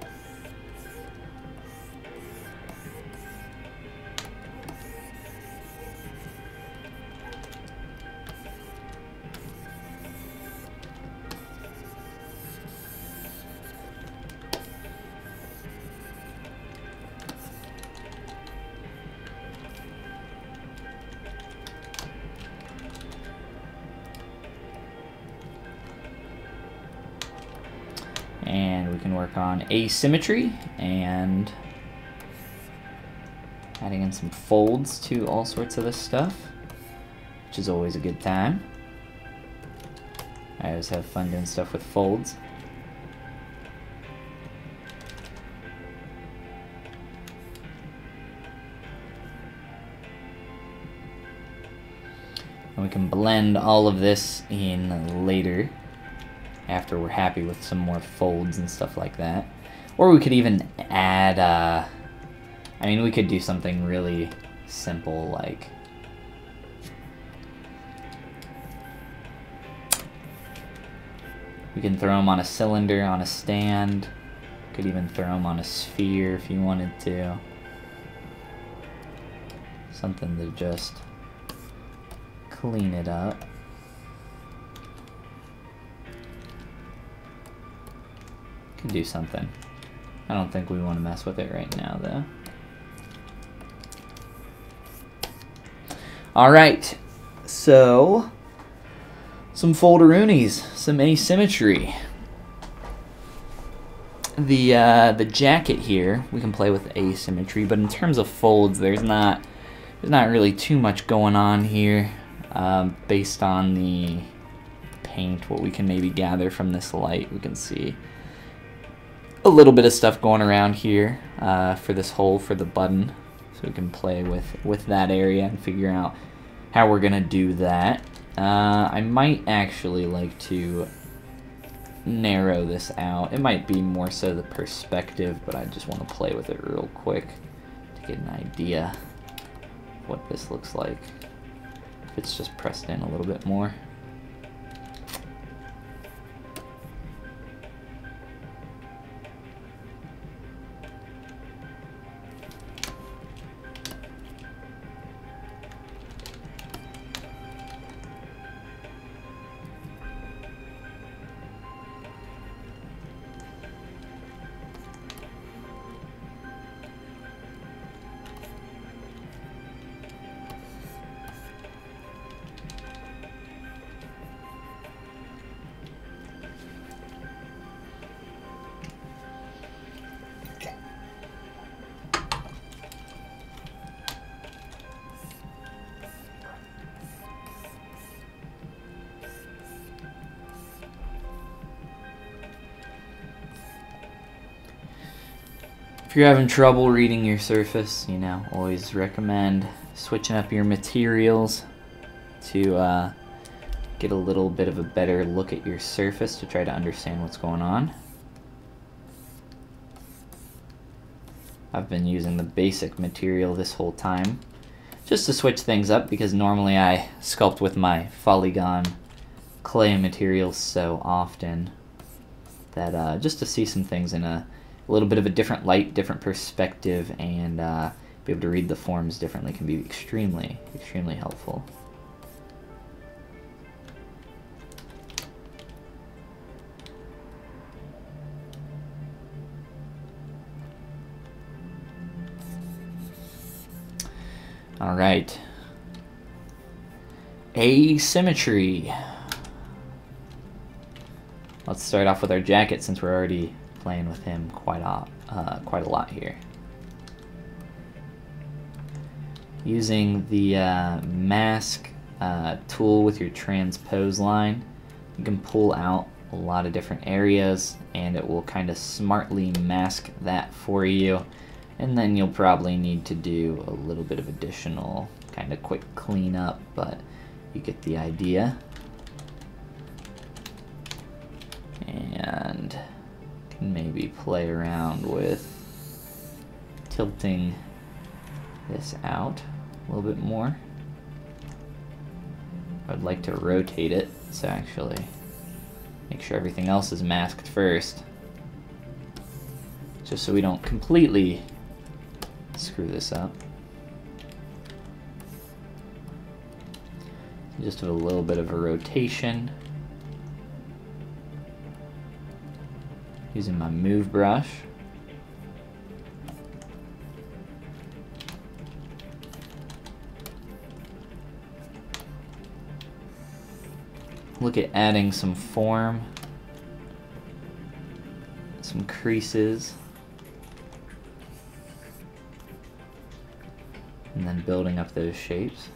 And we can work on asymmetry and Adding in some folds to all sorts of this stuff, which is always a good time. I always have fun doing stuff with folds. And we can blend all of this in later, after we're happy with some more folds and stuff like that. Or we could even add, I mean, we could do something really simple like we can throw them on a cylinder, on a stand. Could even throw them on a sphere if you wanted to. Something to just clean it up. Could do something. I don't think we want to mess with it right now, though. Alright, so some folderoonies, some asymmetry. The jacket here, we can play with asymmetry, but in terms of folds, there's not really too much going on here. Based on the paint, what we can maybe gather from this light, we can see a little bit of stuff going around here for this hole for the button. So we can play with that area and figure out how we're gonna do that. I might actually like to narrow this out. It might be more so the perspective, but I just want to play with it real quick to get an idea of what this looks like. If it's just pressed in a little bit more. If you're having trouble reading your surface, you know, always recommend switching up your materials to get a little bit of a better look at your surface to try to understand what's going on. I've been using the basic material this whole time just to switch things up, because normally I sculpt with my Follygon clay materials so often that just to see some things in a little bit of a different light, different perspective, and be able to read the forms differently can be extremely, extremely helpful. All right. Asymmetry. Let's start off with our jacket, since we're already playing with him quite a lot here. Using the mask tool with your transpose line, you can pull out a lot of different areas, and it will kind of smartly mask that for you. And then you'll probably need to do a little bit of additional kind of quick cleanup, but you get the idea. And maybe play around with tilting this out a little bit more. I'd like to rotate it, so actually make sure everything else is masked first, just so we don't completely screw this up. Just a little bit of a rotation. Using my move brush. Look at adding some form, some creases. and then building up those shapes.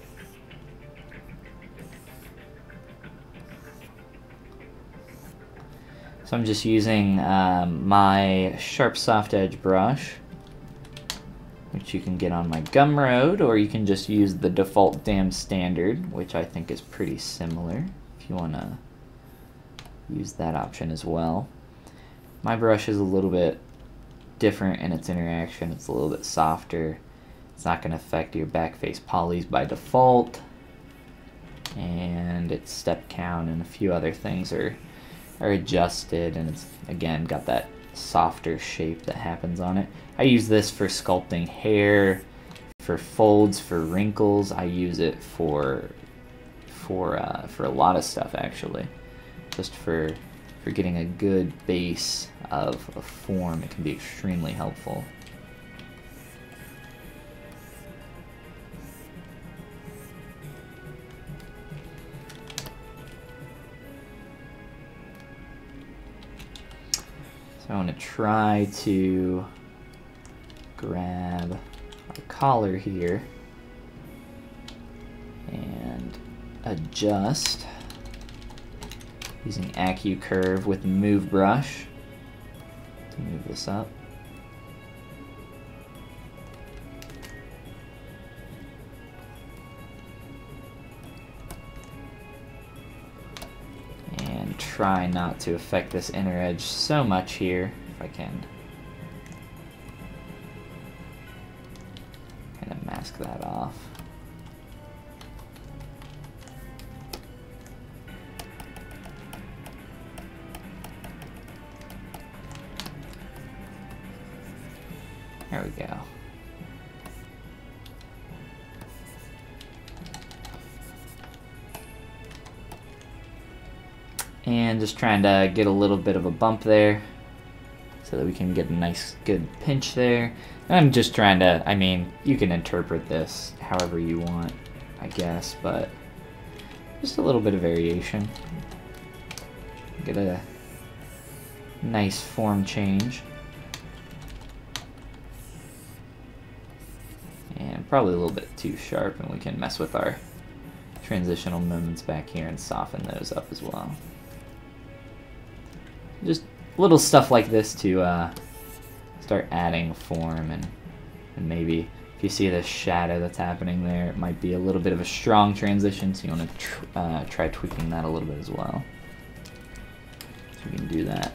So I'm just using my sharp soft edge brush, which you can get on my Gumroad, or you can just use the default Damn Standard, which I think is pretty similar, if you want to use that option as well. My brush is a little bit different in its interaction. It's a little bit softer. It's not going to affect your backface polys by default, and its step count and a few other things are adjusted, and it's again got that softer shape that happens on it. I use this for sculpting hair, for folds, for wrinkles. I use it for a lot of stuff, actually. Just for getting a good base of a form, it can be extremely helpful. So I want to try to grab a collar here and adjust using AccuCurve with the Move brush to move this up. And try not to affect this inner edge so much here, if I can. Kind of mask that off. There we go. And just trying to get a little bit of a bump there so that we can get a nice good pinch there. And I'm just trying to, I mean, you can interpret this however you want, I guess, but just a little bit of variation. Get a nice form change. And probably a little bit too sharp, and we can mess with our transitional moments back here and soften those up as well. Just little stuff like this to start adding form, and maybe if you see the shadow that's happening there, it might be a little bit of a strong transition, so you want to try tweaking that a little bit as well. So we can do that.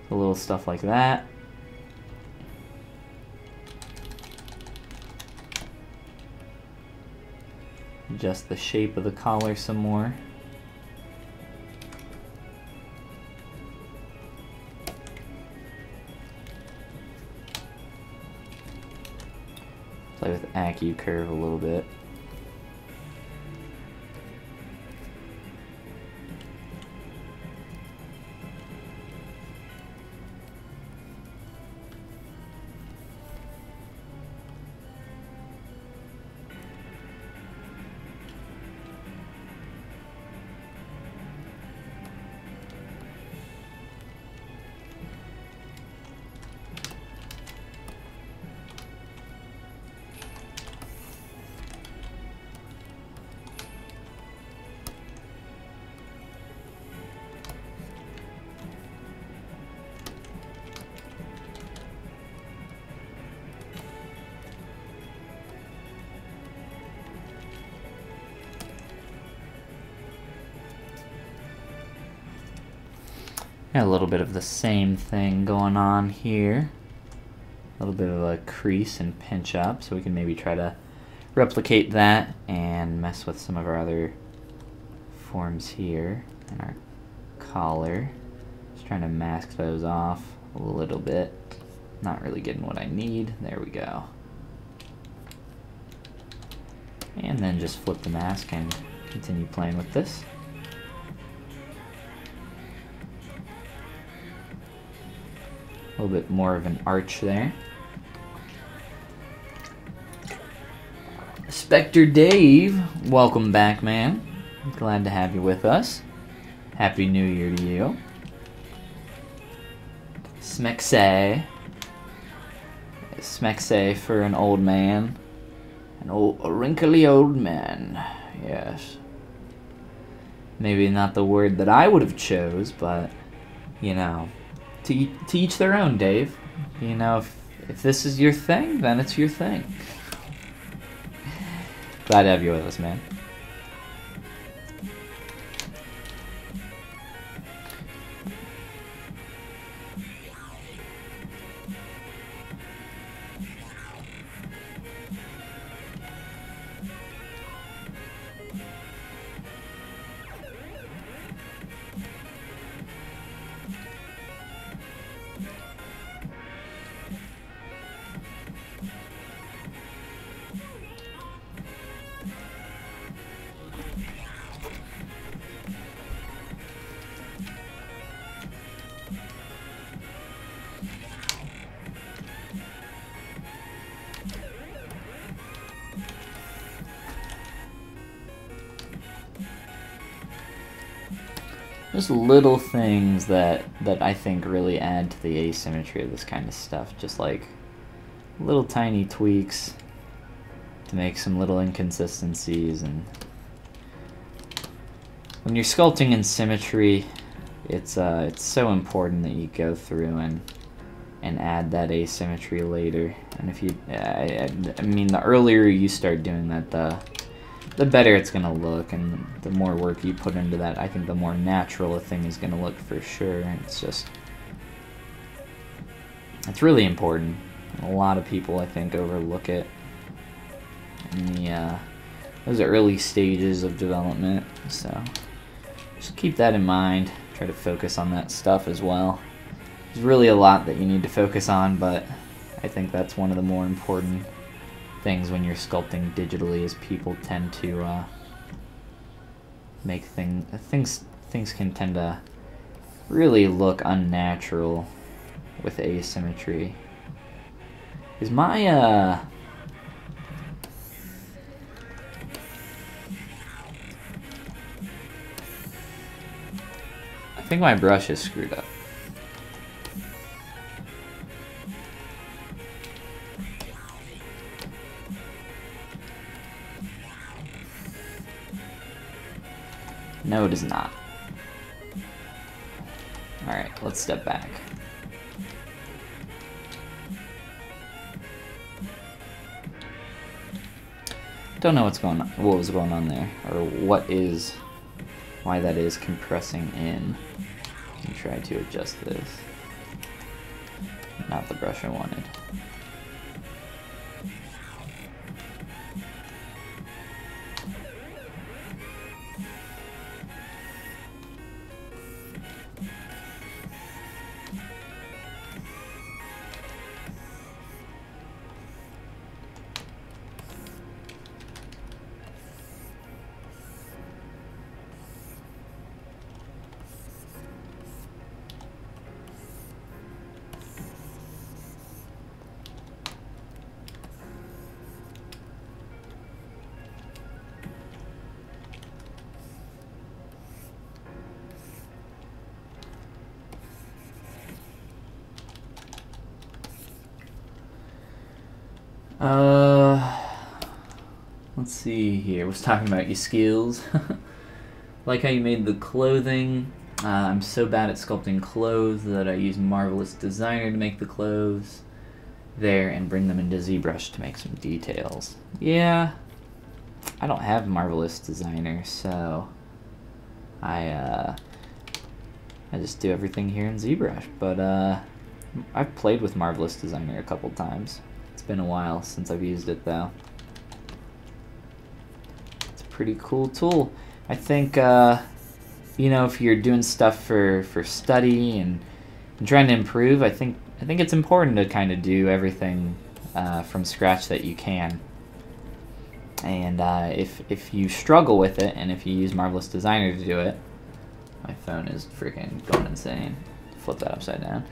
Little stuff like that. Adjust the shape of the collar some more. Play with AccuCurve a little bit. Got a little bit of the same thing going on here. A little bit of a crease and pinch up, so we can maybe try to replicate that and mess with some of our other forms here and our collar. Just trying to mask those off a little bit. Not really getting what I need. There we go. And then just flip the mask and continue playing with this. A little bit more of an arch there. Spectre Dave, welcome back, man. Glad to have you with us. Happy New Year to you. Smexay. Smexay for an old man. A wrinkly old man. Yes. Maybe not the word that I would have chose, but, you know, to each their own, Dave. You know, if this is your thing, then it's your thing. Glad to have you with us, man. Just little things that I think really add to the asymmetry of this kind of stuff. Just like little tiny tweaks to make some little inconsistencies. And when you're sculpting in symmetry, it's so important that you go through and add that asymmetry later. And if you, I mean, the earlier you start doing that, the better it's going to look, and the more work you put into that, I think the more natural a thing is going to look for sure. It's just, it's really important. A lot of people, I think, overlook it in those early stages of development, so just keep that in mind. Try to focus on that stuff as well. There's really a lot that you need to focus on, but I think that's one of the more important things when you're sculpting digitally, is people tend to make things can tend to really look unnatural with asymmetry. Is my I think my brush is screwed up. No, it is not. Alright, let's step back. Don't know what's going on, what was going on there, or why that is compressing in. Let me try to adjust this. Not the brush I wanted. Let's see here. I was talking about your skills. Like how you made the clothing. I'm so bad at sculpting clothes that I use Marvelous Designer to make the clothes there and bring them into ZBrush to make some details. Yeah, I don't have Marvelous Designer, so I just do everything here in ZBrush. But I've played with Marvelous Designer a couple times. It's been a while since I've used it though. It's a pretty cool tool. I think you know, if you're doing stuff for study and trying to improve, I think it's important to kind of do everything from scratch that you can. And if you struggle with it, and if you use Marvelous Designer to do it, my phone is freaking going insane. Flip that upside down.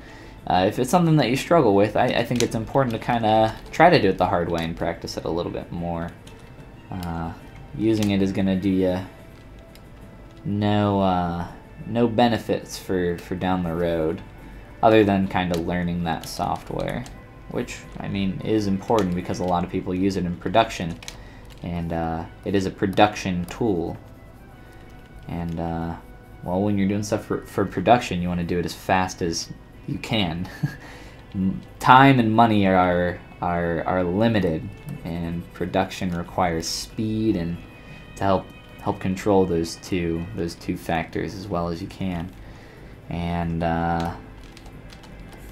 If it's something that you struggle with, I think it's important to kind of try to do it the hard way and practice it a little bit more. using it is gonna do you no benefits for down the road, other than kind of learning that software, which, I mean, is important because a lot of people use it in production, and it is a production tool. And well, when you're doing stuff for production, you want to do it as fast as you can. Time and money are limited, and production requires speed and to help control those two factors as well as you can. And I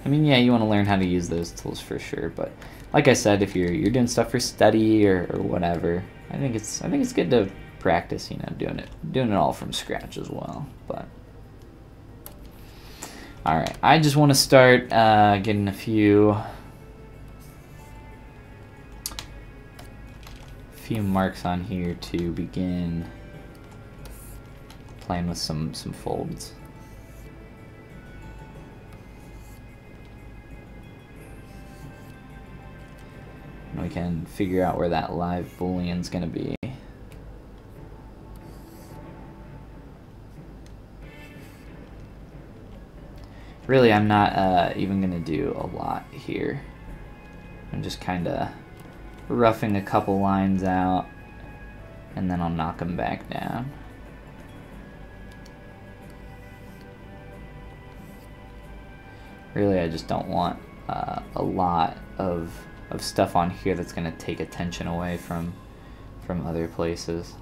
mean, yeah, you want to learn how to use those tools for sure. But like I said, if you're doing stuff for study or whatever, I think it's good to practice, you know, doing it all from scratch as well. But all right, I just want to start getting a few marks on here to begin playing with some folds. And we can figure out where that live boolean's gonna be. Really, I'm not even gonna do a lot here. I'm just kinda roughing a couple lines out, and then I'll knock them back down. Really, I just don't want a lot of stuff on here that's going to take attention away from other places.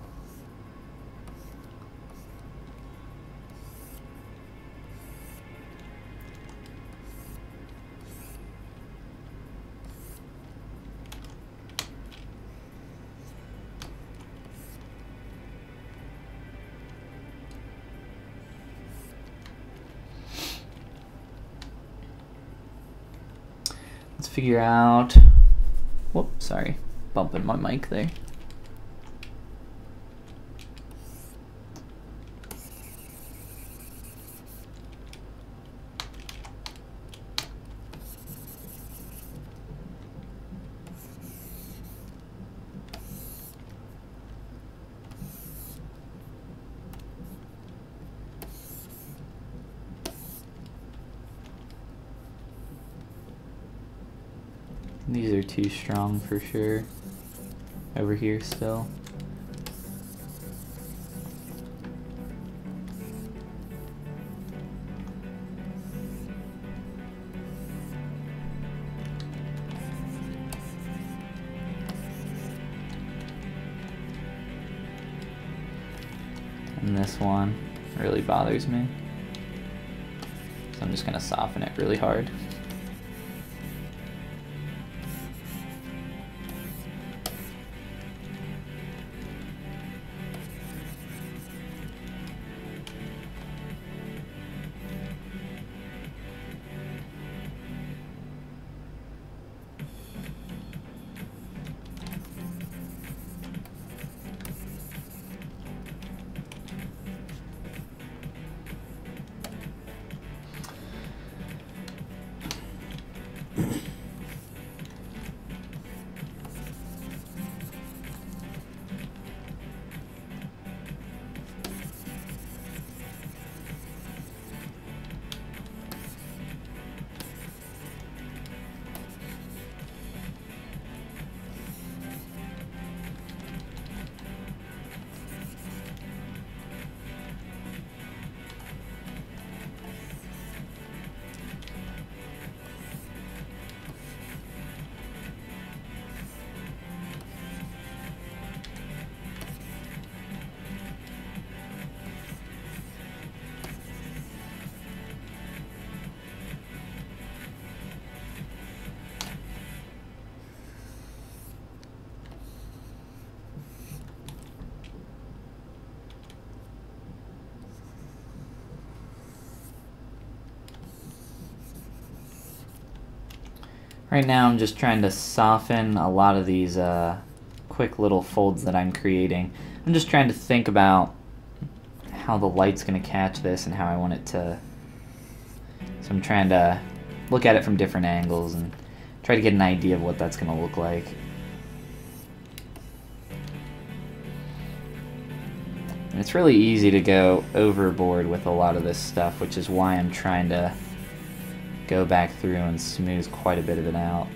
Let's figure out, whoops, sorry, bumping my mic there. These are too strong for sure. Over here still. And this one really bothers me. So I'm just gonna soften it really hard. Right now I'm just trying to soften a lot of these quick little folds that I'm creating. I'm just trying to think about how the light's going to catch this and how I want it to... So I'm trying to look at it from different angles and try to get an idea of what that's going to look like. And it's really easy to go overboard with a lot of this stuff, which is why I'm trying to go back through and smooth quite a bit of it out.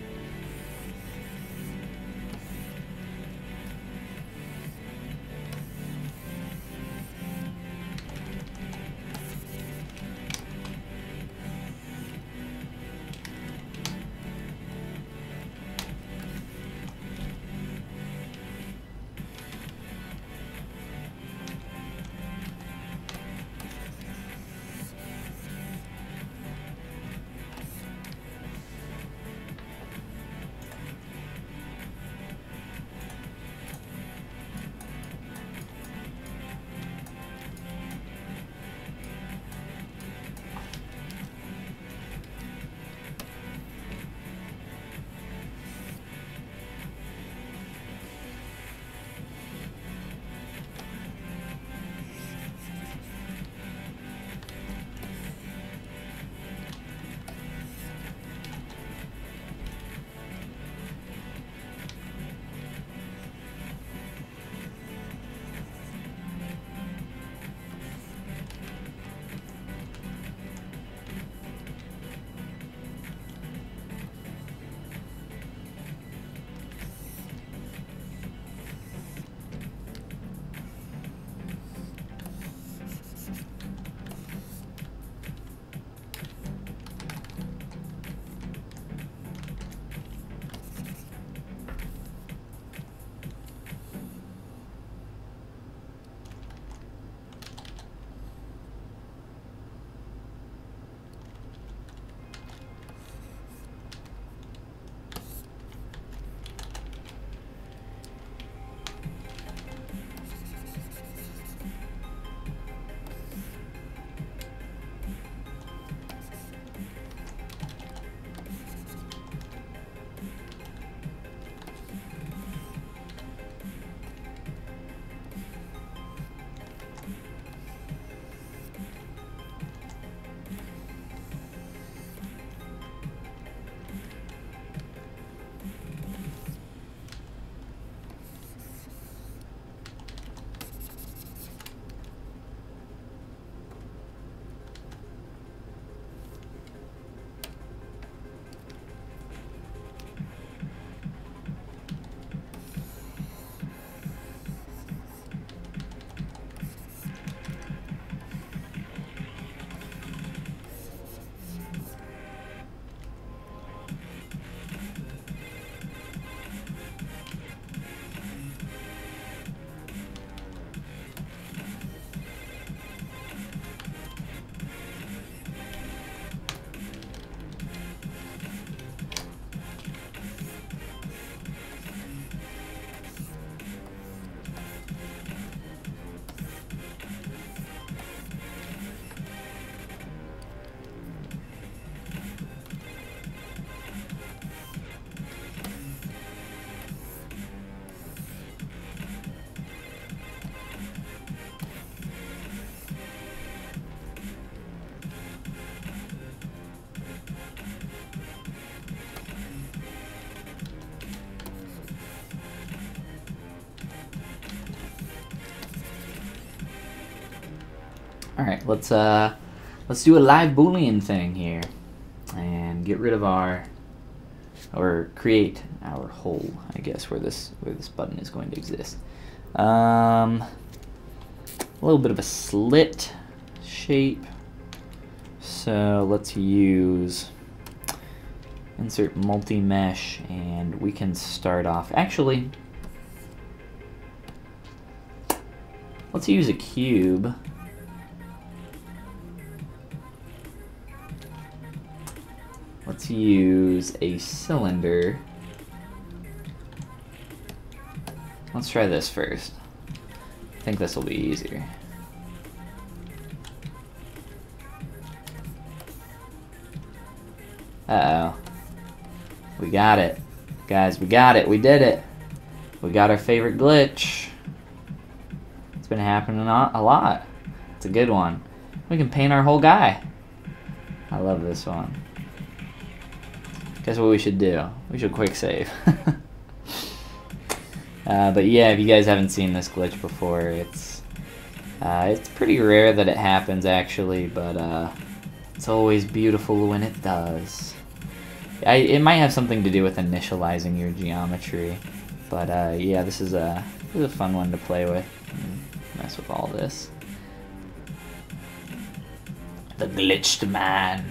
Alright, let's do a live Boolean thing here and get rid of our, or create our hole, I guess, where this button is going to exist. A little bit of a slit shape. So let's use insert multi-mesh, and we can start off. Actually, let's use a cube. Let's use a cylinder. Let's try this first. I think this will be easier. Uh-oh. We got it. Guys, we got it. We did it. We got our favorite glitch. It's been happening a lot. It's a good one. We can paint our whole guy. I love this one. Guess what we should do? We should quick save. But yeah, if you guys haven't seen this glitch before, it's It's pretty rare that it happens actually, but it's always beautiful when it does. It might have something to do with initializing your geometry, but yeah, this is a fun one to play with. Mess with all this. The glitched man.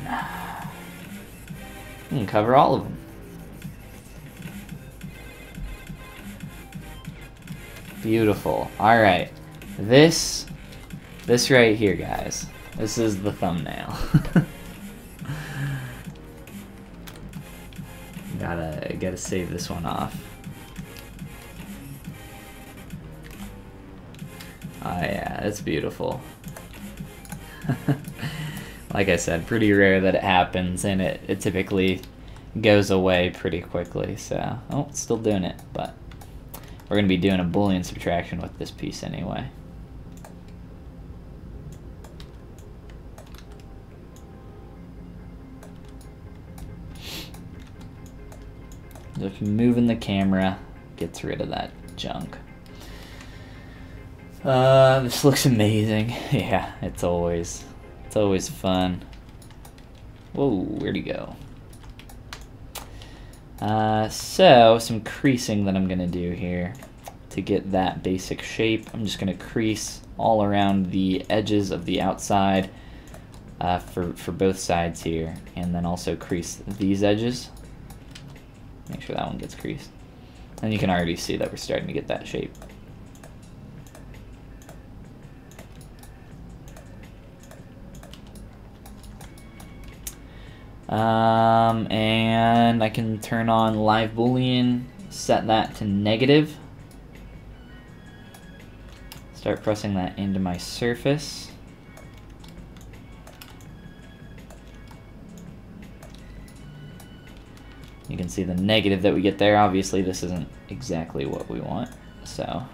You can cover all of them. Beautiful. All right, this right here, guys. This is the thumbnail. Gotta save this one off. Oh yeah, it's beautiful. Like I said, pretty rare that it happens, and it typically goes away pretty quickly. So, oh, it's still doing it, but we're gonna be doing a Boolean subtraction with this piece anyway. Just moving the camera gets rid of that junk. This looks amazing. Yeah, it's always fun. Whoa, where'd he go? So some creasing that I'm gonna do here to get that basic shape. I'm just gonna crease all around the edges of the outside for both sides here, and then also crease these edges. Make sure that one gets creased. And you can already see that we're starting to get that shape. And I can turn on live Boolean, set that to negative. Start pressing that into my surface. You can see the negative that we get there. Obviously, this isn't exactly what we want. So,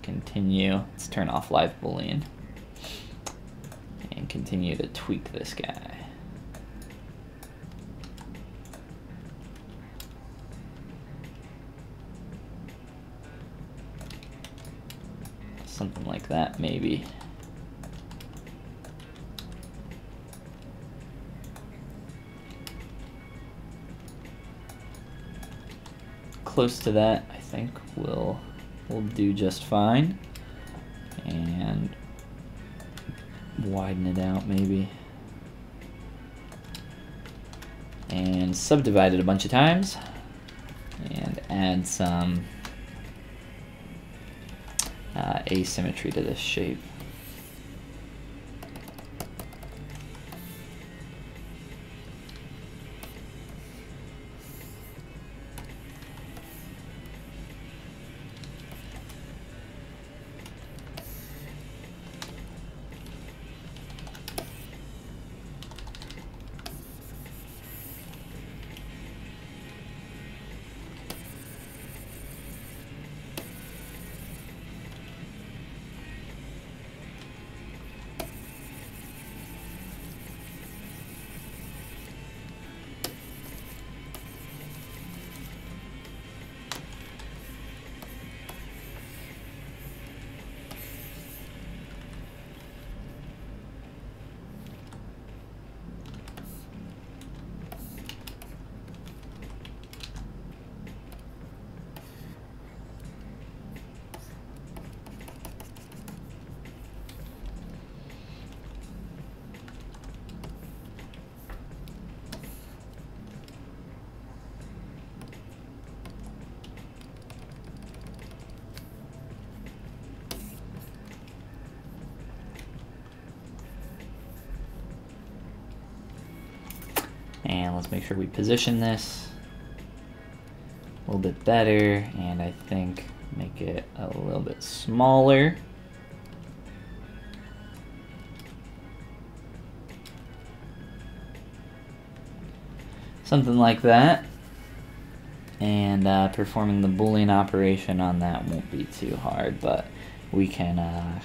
continue. Let's turn off live Boolean. And continue to tweak this guy. Something like that, maybe. Close to that, I think we'll do just fine. And widen it out maybe. And subdivide it a bunch of times. And add some asymmetry to this shape. And let's make sure we position this a little bit better, and I think make it a little bit smaller. Something like that. And performing the Boolean operation on that won't be too hard, but we can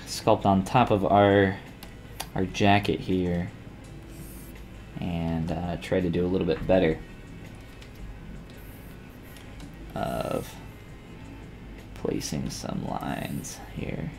sculpt on top of our jacket here and try to do a little bit better of placing some lines here.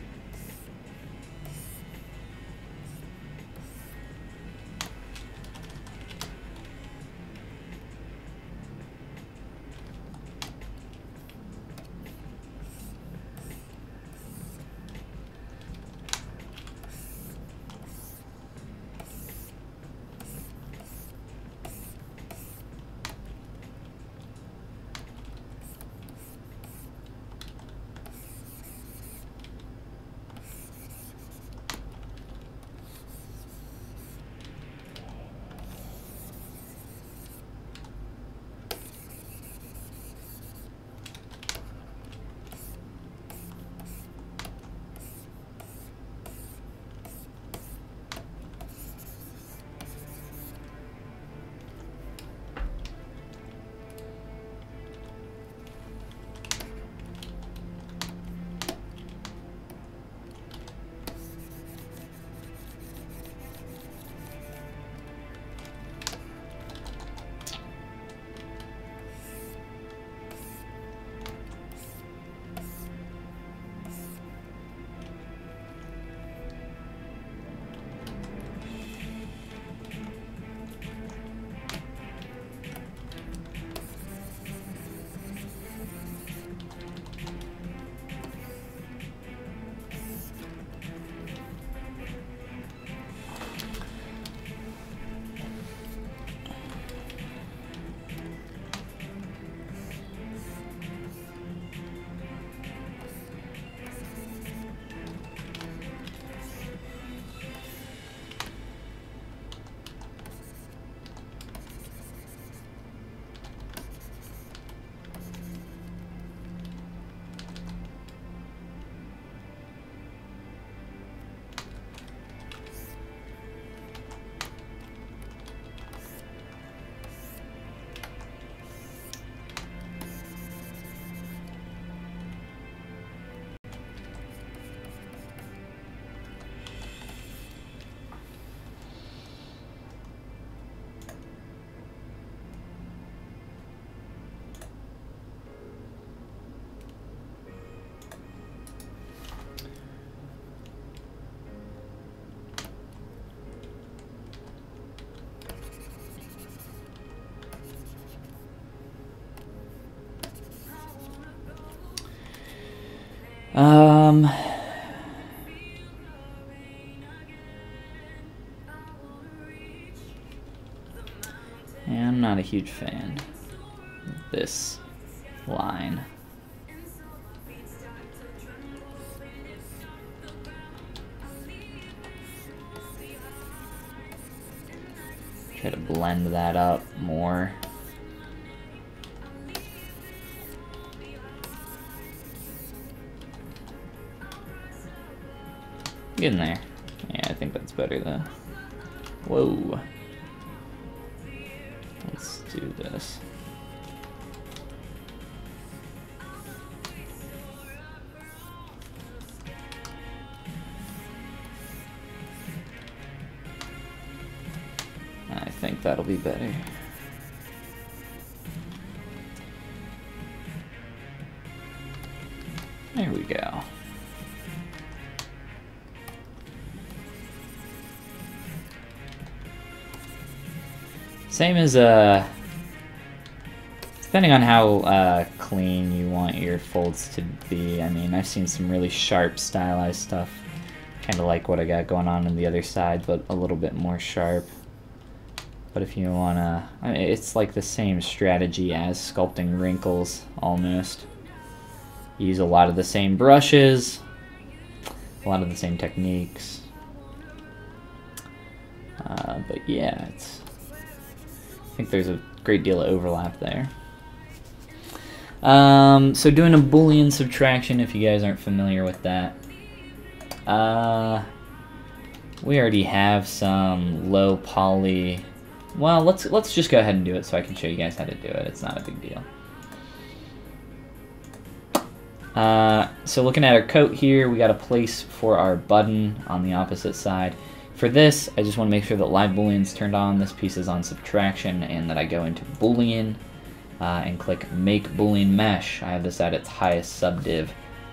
Yeah, I'm not a huge fan of this line. Try to blend that up more. Get in there. Yeah, I think that's better though. Whoa. Let's do this. I think that'll be better. There we go. Same as, depending on how clean you want your folds to be. I mean, I've seen some really sharp, stylized stuff. Kind of like what I got going on the other side, but a little bit more sharp. But if you wanna, I mean, it's like the same strategy as sculpting wrinkles, almost. You use a lot of the same brushes, a lot of the same techniques. But yeah, I think there's a great deal of overlap there. So doing a Boolean subtraction, if you guys aren't familiar with that, we already have some low poly. Well, let's just go ahead and do it so I can show you guys how to do it. It's not a big deal. So looking at our coat here, we got a place for our button on the opposite side. For this, I just want to make sure that live boolean's turned on. This piece is on subtraction, and that I go into Boolean and click Make Boolean Mesh. I have this at its highest subdiv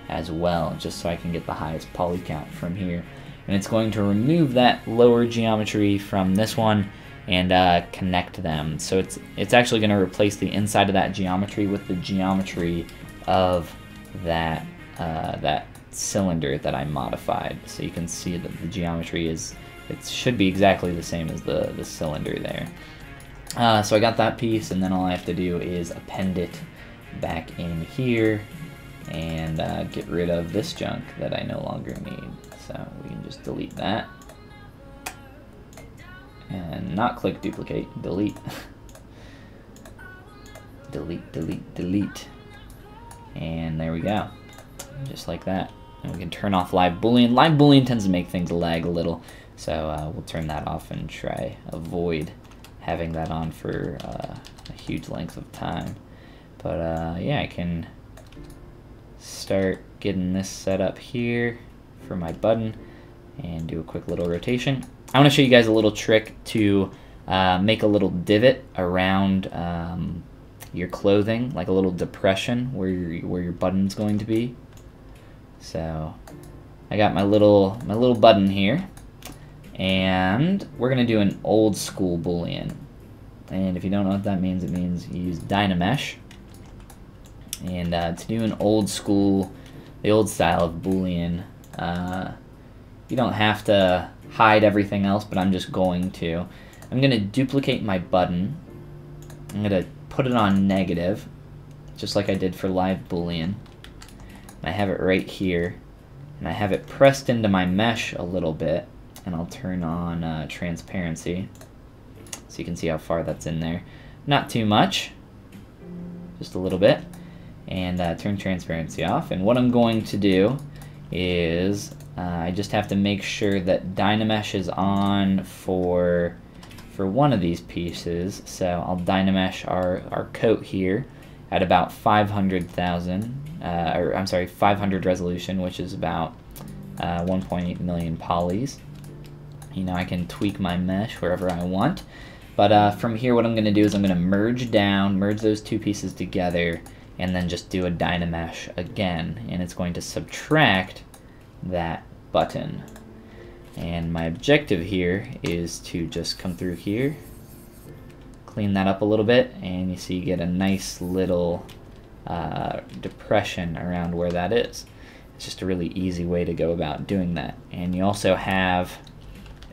as well, just so I can get the highest poly count from here. And it's going to remove that lower geometry from this one and connect them. So it's actually going to replace the inside of that geometry with the geometry of that that cylinder that I modified. So you can see that the geometry is, it should be exactly the same as the cylinder there. So I got that piece, and then all I have to do is append it back in here and get rid of this junk that I no longer need. So we can just delete that. And not click duplicate, delete. Delete, delete, delete. And there we go. Just like that. And we can turn off live boolean. Live boolean tends to make things lag a little, so we'll turn that off and try avoid having that on for a huge length of time. But yeah, I can start getting this set up here for my button and do a quick little rotation. I want to show you guys a little trick to make a little divot around your clothing, like a little depression where your button's going to be. So I got my little button here, and we're gonna do an old school boolean. And if you don't know what that means, it means you use Dynamesh. And to do an old school, the old style of boolean, you don't have to hide everything else, but I'm just going to. I'm gonna duplicate my button. I'm gonna put it on negative, just like I did for live boolean. And I have it right here, and I have it pressed into my mesh a little bit, and I'll turn on transparency so you can see how far that's in there. Not too much, just a little bit. And turn transparency off. And what I'm going to do is I just have to make sure that Dynamesh is on for one of these pieces. So I'll Dynamesh our coat here at about 500,000, or I'm sorry, 500 resolution, which is about 1.8 million polys. You know, I can tweak my mesh wherever I want. But from here, what I'm going to do is I'm going to merge those two pieces together, and then just do a Dynamesh again, and it's going to subtract that button. And my objective here is to just come through here, clean that up a little bit, and you see you get a nice little depression around where that is. It's just a really easy way to go about doing that. And you also have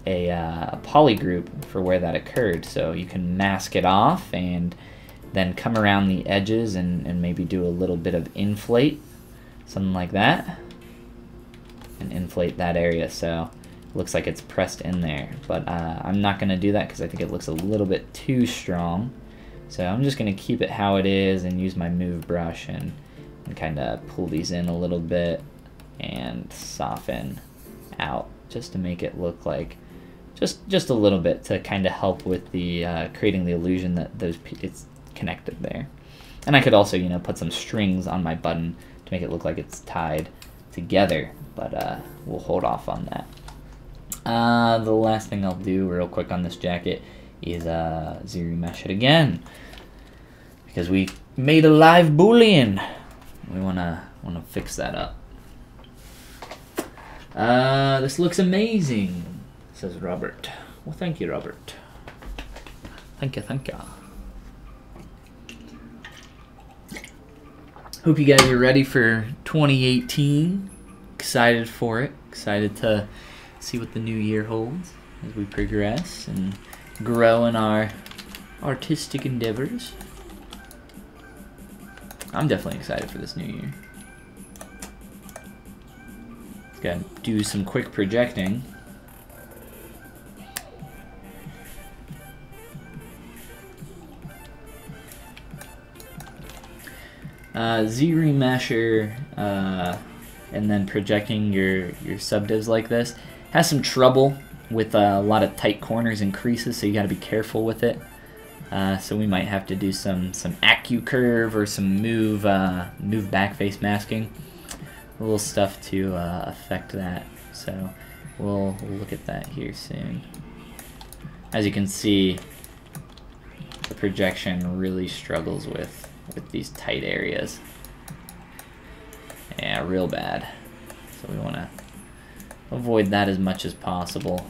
a poly group for where that occurred, so you can mask it off and then come around the edges and maybe do a little bit of inflate, something like that, and inflate that area so it looks like it's pressed in there. But I'm not going to do that because I think it looks a little bit too strong, so I'm just going to keep it how it is and use my move brush and kind of pull these in a little bit and soften out just to make it look like just a little bit, to kind of help with the creating the illusion that it's connected there. And I could also, you know, put some strings on my button to make it look like it's tied together, but we'll hold off on that. The last thing I'll do real quick on this jacket is ZBrush it again, because we made a live boolean. We wanna fix that up. This looks amazing, says Robert. Well, thank you, Robert. Thank you. Hope you guys are ready for 2018. Excited for it. Excited to see what the new year holds as we progress and grow in our artistic endeavors. I'm definitely excited for this new year. Gotta do some quick projecting. ZRemesher and then projecting your subdivs like this has some trouble with a lot of tight corners and creases, so you got to be careful with it. So we might have to do some AccuCurve or some move backface masking, a little stuff to affect that. So we'll look at that here soon. As you can see, the projection really struggles with these tight areas. Yeah, real bad. So we want to avoid that as much as possible.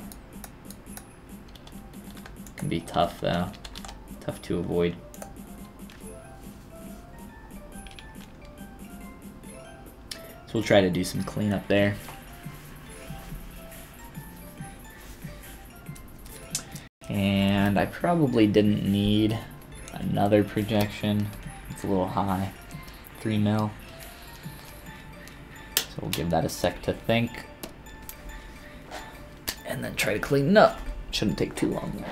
It can be tough though. Tough to avoid. So we'll try to do some cleanup there. And I probably didn't need another projection. It's a little high, 3 mil. So we'll give that a sec to think. And then try to clean it up. Shouldn't take too long though.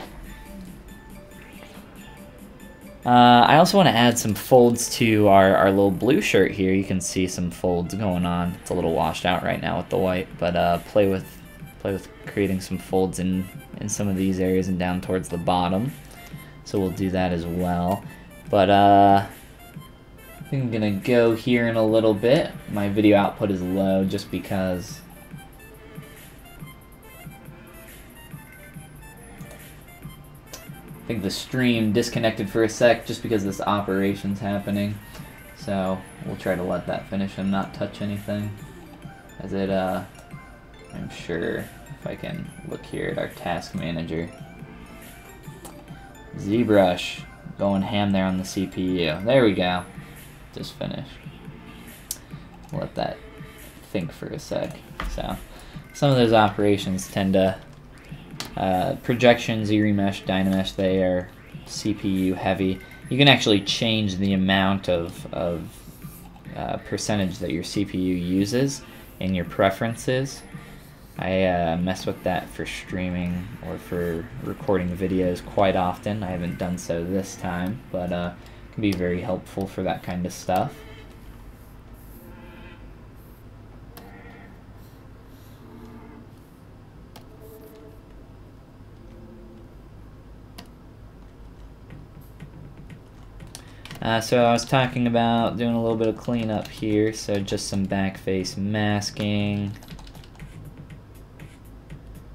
I also want to add some folds to our little blue shirt here. You can see some folds going on. It's a little washed out right now with the white, but play with creating some folds in some of these areas and down towards the bottom. So we'll do that as well. But I think I'm gonna go here in a little bit. My video output is low just because I think the stream disconnected for a sec just because this operation's happening. So we'll try to let that finish and not touch anything. As it, I'm sure if I can look here at our task manager. ZBrush going ham there on the CPU. There we go. Just finished. Let that think for a sec. So some of those operations tend to projection, ZRemesh, Dynamesh, they are CPU heavy. You can actually change the amount of percentage that your CPU uses in your preferences. I mess with that for streaming or for recording videos quite often. I haven't done so this time, but it can be very helpful for that kind of stuff. So I was talking about doing a little bit of cleanup here, so just some backface masking,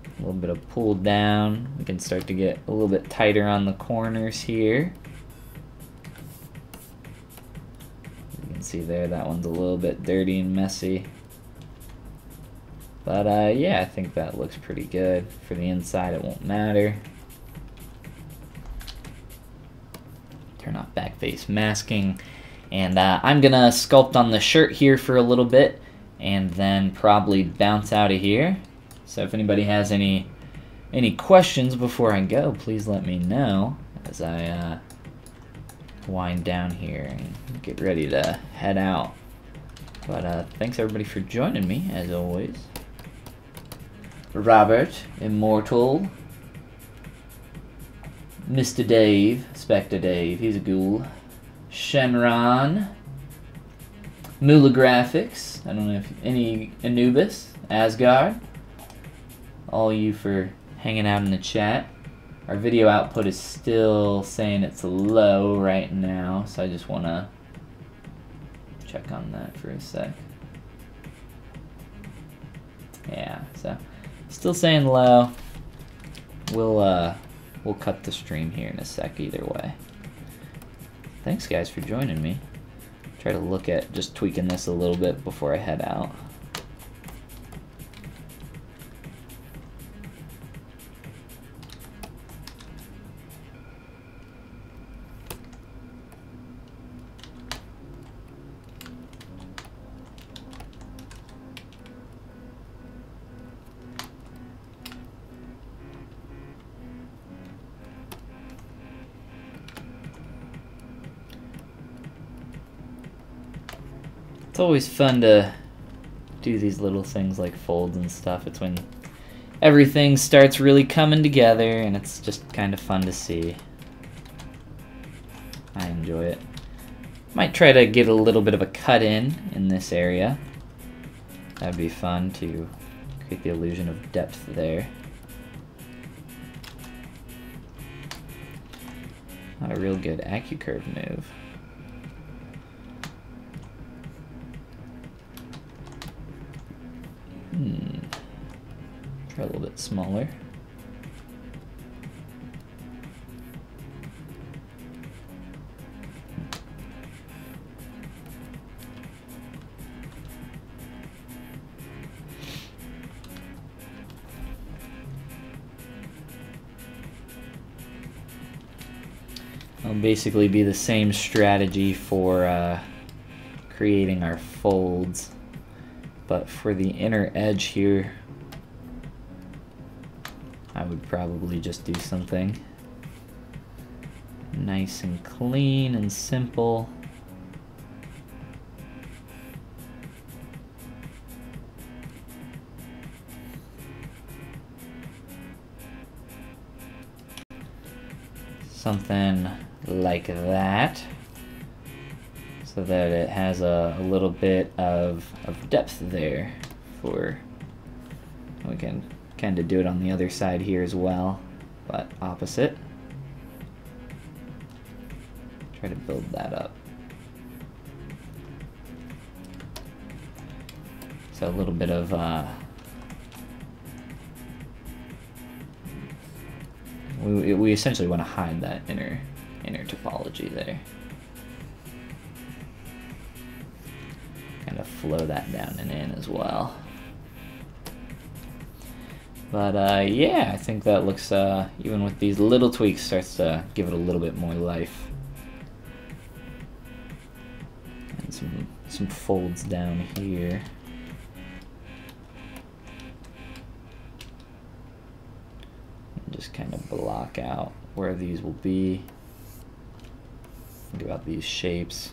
a little bit of pull down. We can start to get a little bit tighter on the corners here. You can see there, that one's a little bit dirty and messy. But yeah, I think that looks pretty good. For the inside, it won't matter. Turn off backface masking, and I'm gonna sculpt on the shirt here for a little bit, and then probably bounce out of here. So if anybody has any questions before I go, please let me know as I wind down here and get ready to head out. But thanks everybody for joining me, as always. Robert, Immortal, Mr. Dave, Spectre Dave, he's a ghoul, Shenron, Mula Graphics, I don't know if any, Anubis, Asgard, all you for hanging out in the chat. Our video output is still saying it's low right now, so I just want to check on that for a sec. Yeah, so still saying low. We'll cut the stream here in a sec either way. Thanks guys for joining me. Try to look at just tweaking this a little bit before I head out. It's always fun to do these little things like folds and stuff. It's when everything starts really coming together and it's just kind of fun to see. I enjoy it. Might try to get a little bit of a cut in this area. That'd be fun to create the illusion of depth there. Not a real good AccuCurve move. Try a little bit smaller. It'll basically be the same strategy for creating our folds, but for the inner edge here, I would probably just do something nice and clean and simple. Something like that, so that it has a little bit of depth there. For we can kind of do it on the other side here as well, but opposite. Try to build that up. So a little bit of we essentially want to hide that inner topology there. Kind of flow that down and in as well. But yeah, I think that looks, even with these little tweaks, starts to give it a little bit more life. And some folds down here. And just kind of block out where these will be. Think about these shapes.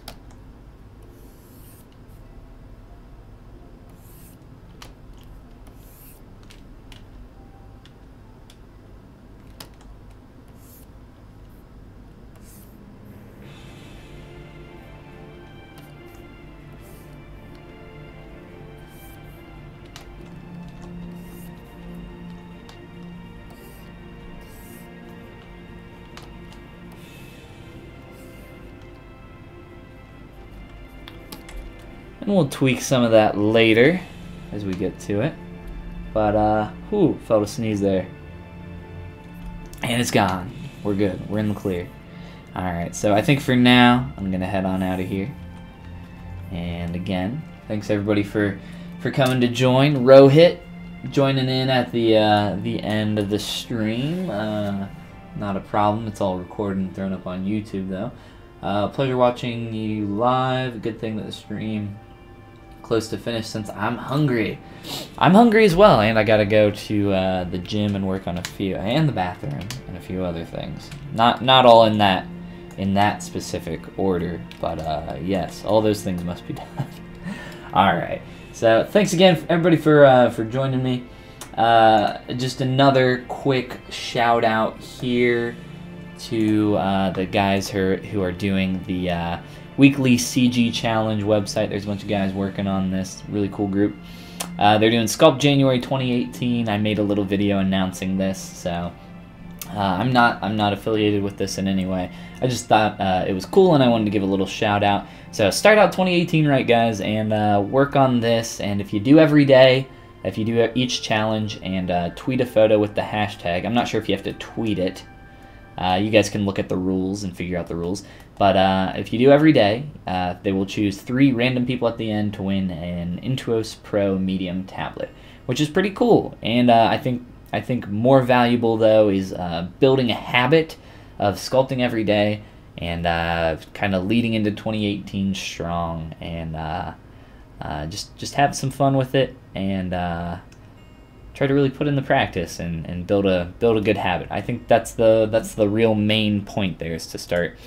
And we'll tweak some of that later as we get to it. But, whew, felt a sneeze there. And it's gone. We're good. We're in the clear. Alright, so I think for now, I'm going to head on out of here. And again, thanks everybody for coming to join. Rohit joining in at the end of the stream. Not a problem. It's all recorded and thrown up on YouTube, though. Pleasure watching you live. Good thing that the stream close to finish since I'm hungry. I'm hungry as well, and I gotta go to the gym and work on a few, and the bathroom, and a few other things. Not all in that specific order, but yes, all those things must be done. All right. So thanks again, everybody, for joining me. Just another quick shout out here to the guys who are doing the weekly CG challenge website. There's a bunch of guys working on this really cool group. They're doing Sculpt January 2018. I made a little video announcing this, so I'm not affiliated with this in any way. I just thought it was cool, and I wanted to give a little shout out. So start out 2018 right, guys, and work on this. And if you do every day, if you do each challenge, and tweet a photo with the hashtag. I'm not sure if you have to tweet it. You guys can look at the rules and figure out the rules. But if you do every day, they will choose 3 random people at the end to win an Intuos Pro Medium tablet, which is pretty cool. And I think more valuable, though, is building a habit of sculpting every day, and kind of leading into 2018 strong, and just have some fun with it, and try to really put in the practice and build a good habit. I think that's the real main point there, is to start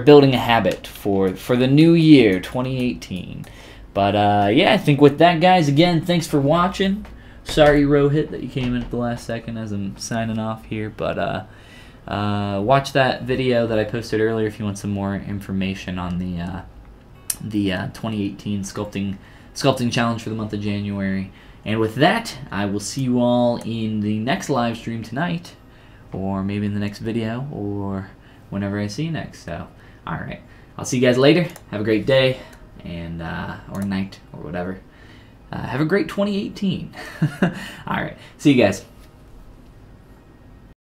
building a habit for the new year 2018. But yeah, I think with that, guys, again, thanks for watching. Sorry, Rohit, that you came in at the last second as I'm signing off here, but watch that video that I posted earlier if you want some more information on the 2018 sculpting challenge for the month of January. And with that, I will see you all in the next live stream tonight, or maybe in the next video, or whenever I see you next. So, all right, I'll see you guys later. Have a great day, and or night, or whatever. Have a great 2018. All right, see you guys.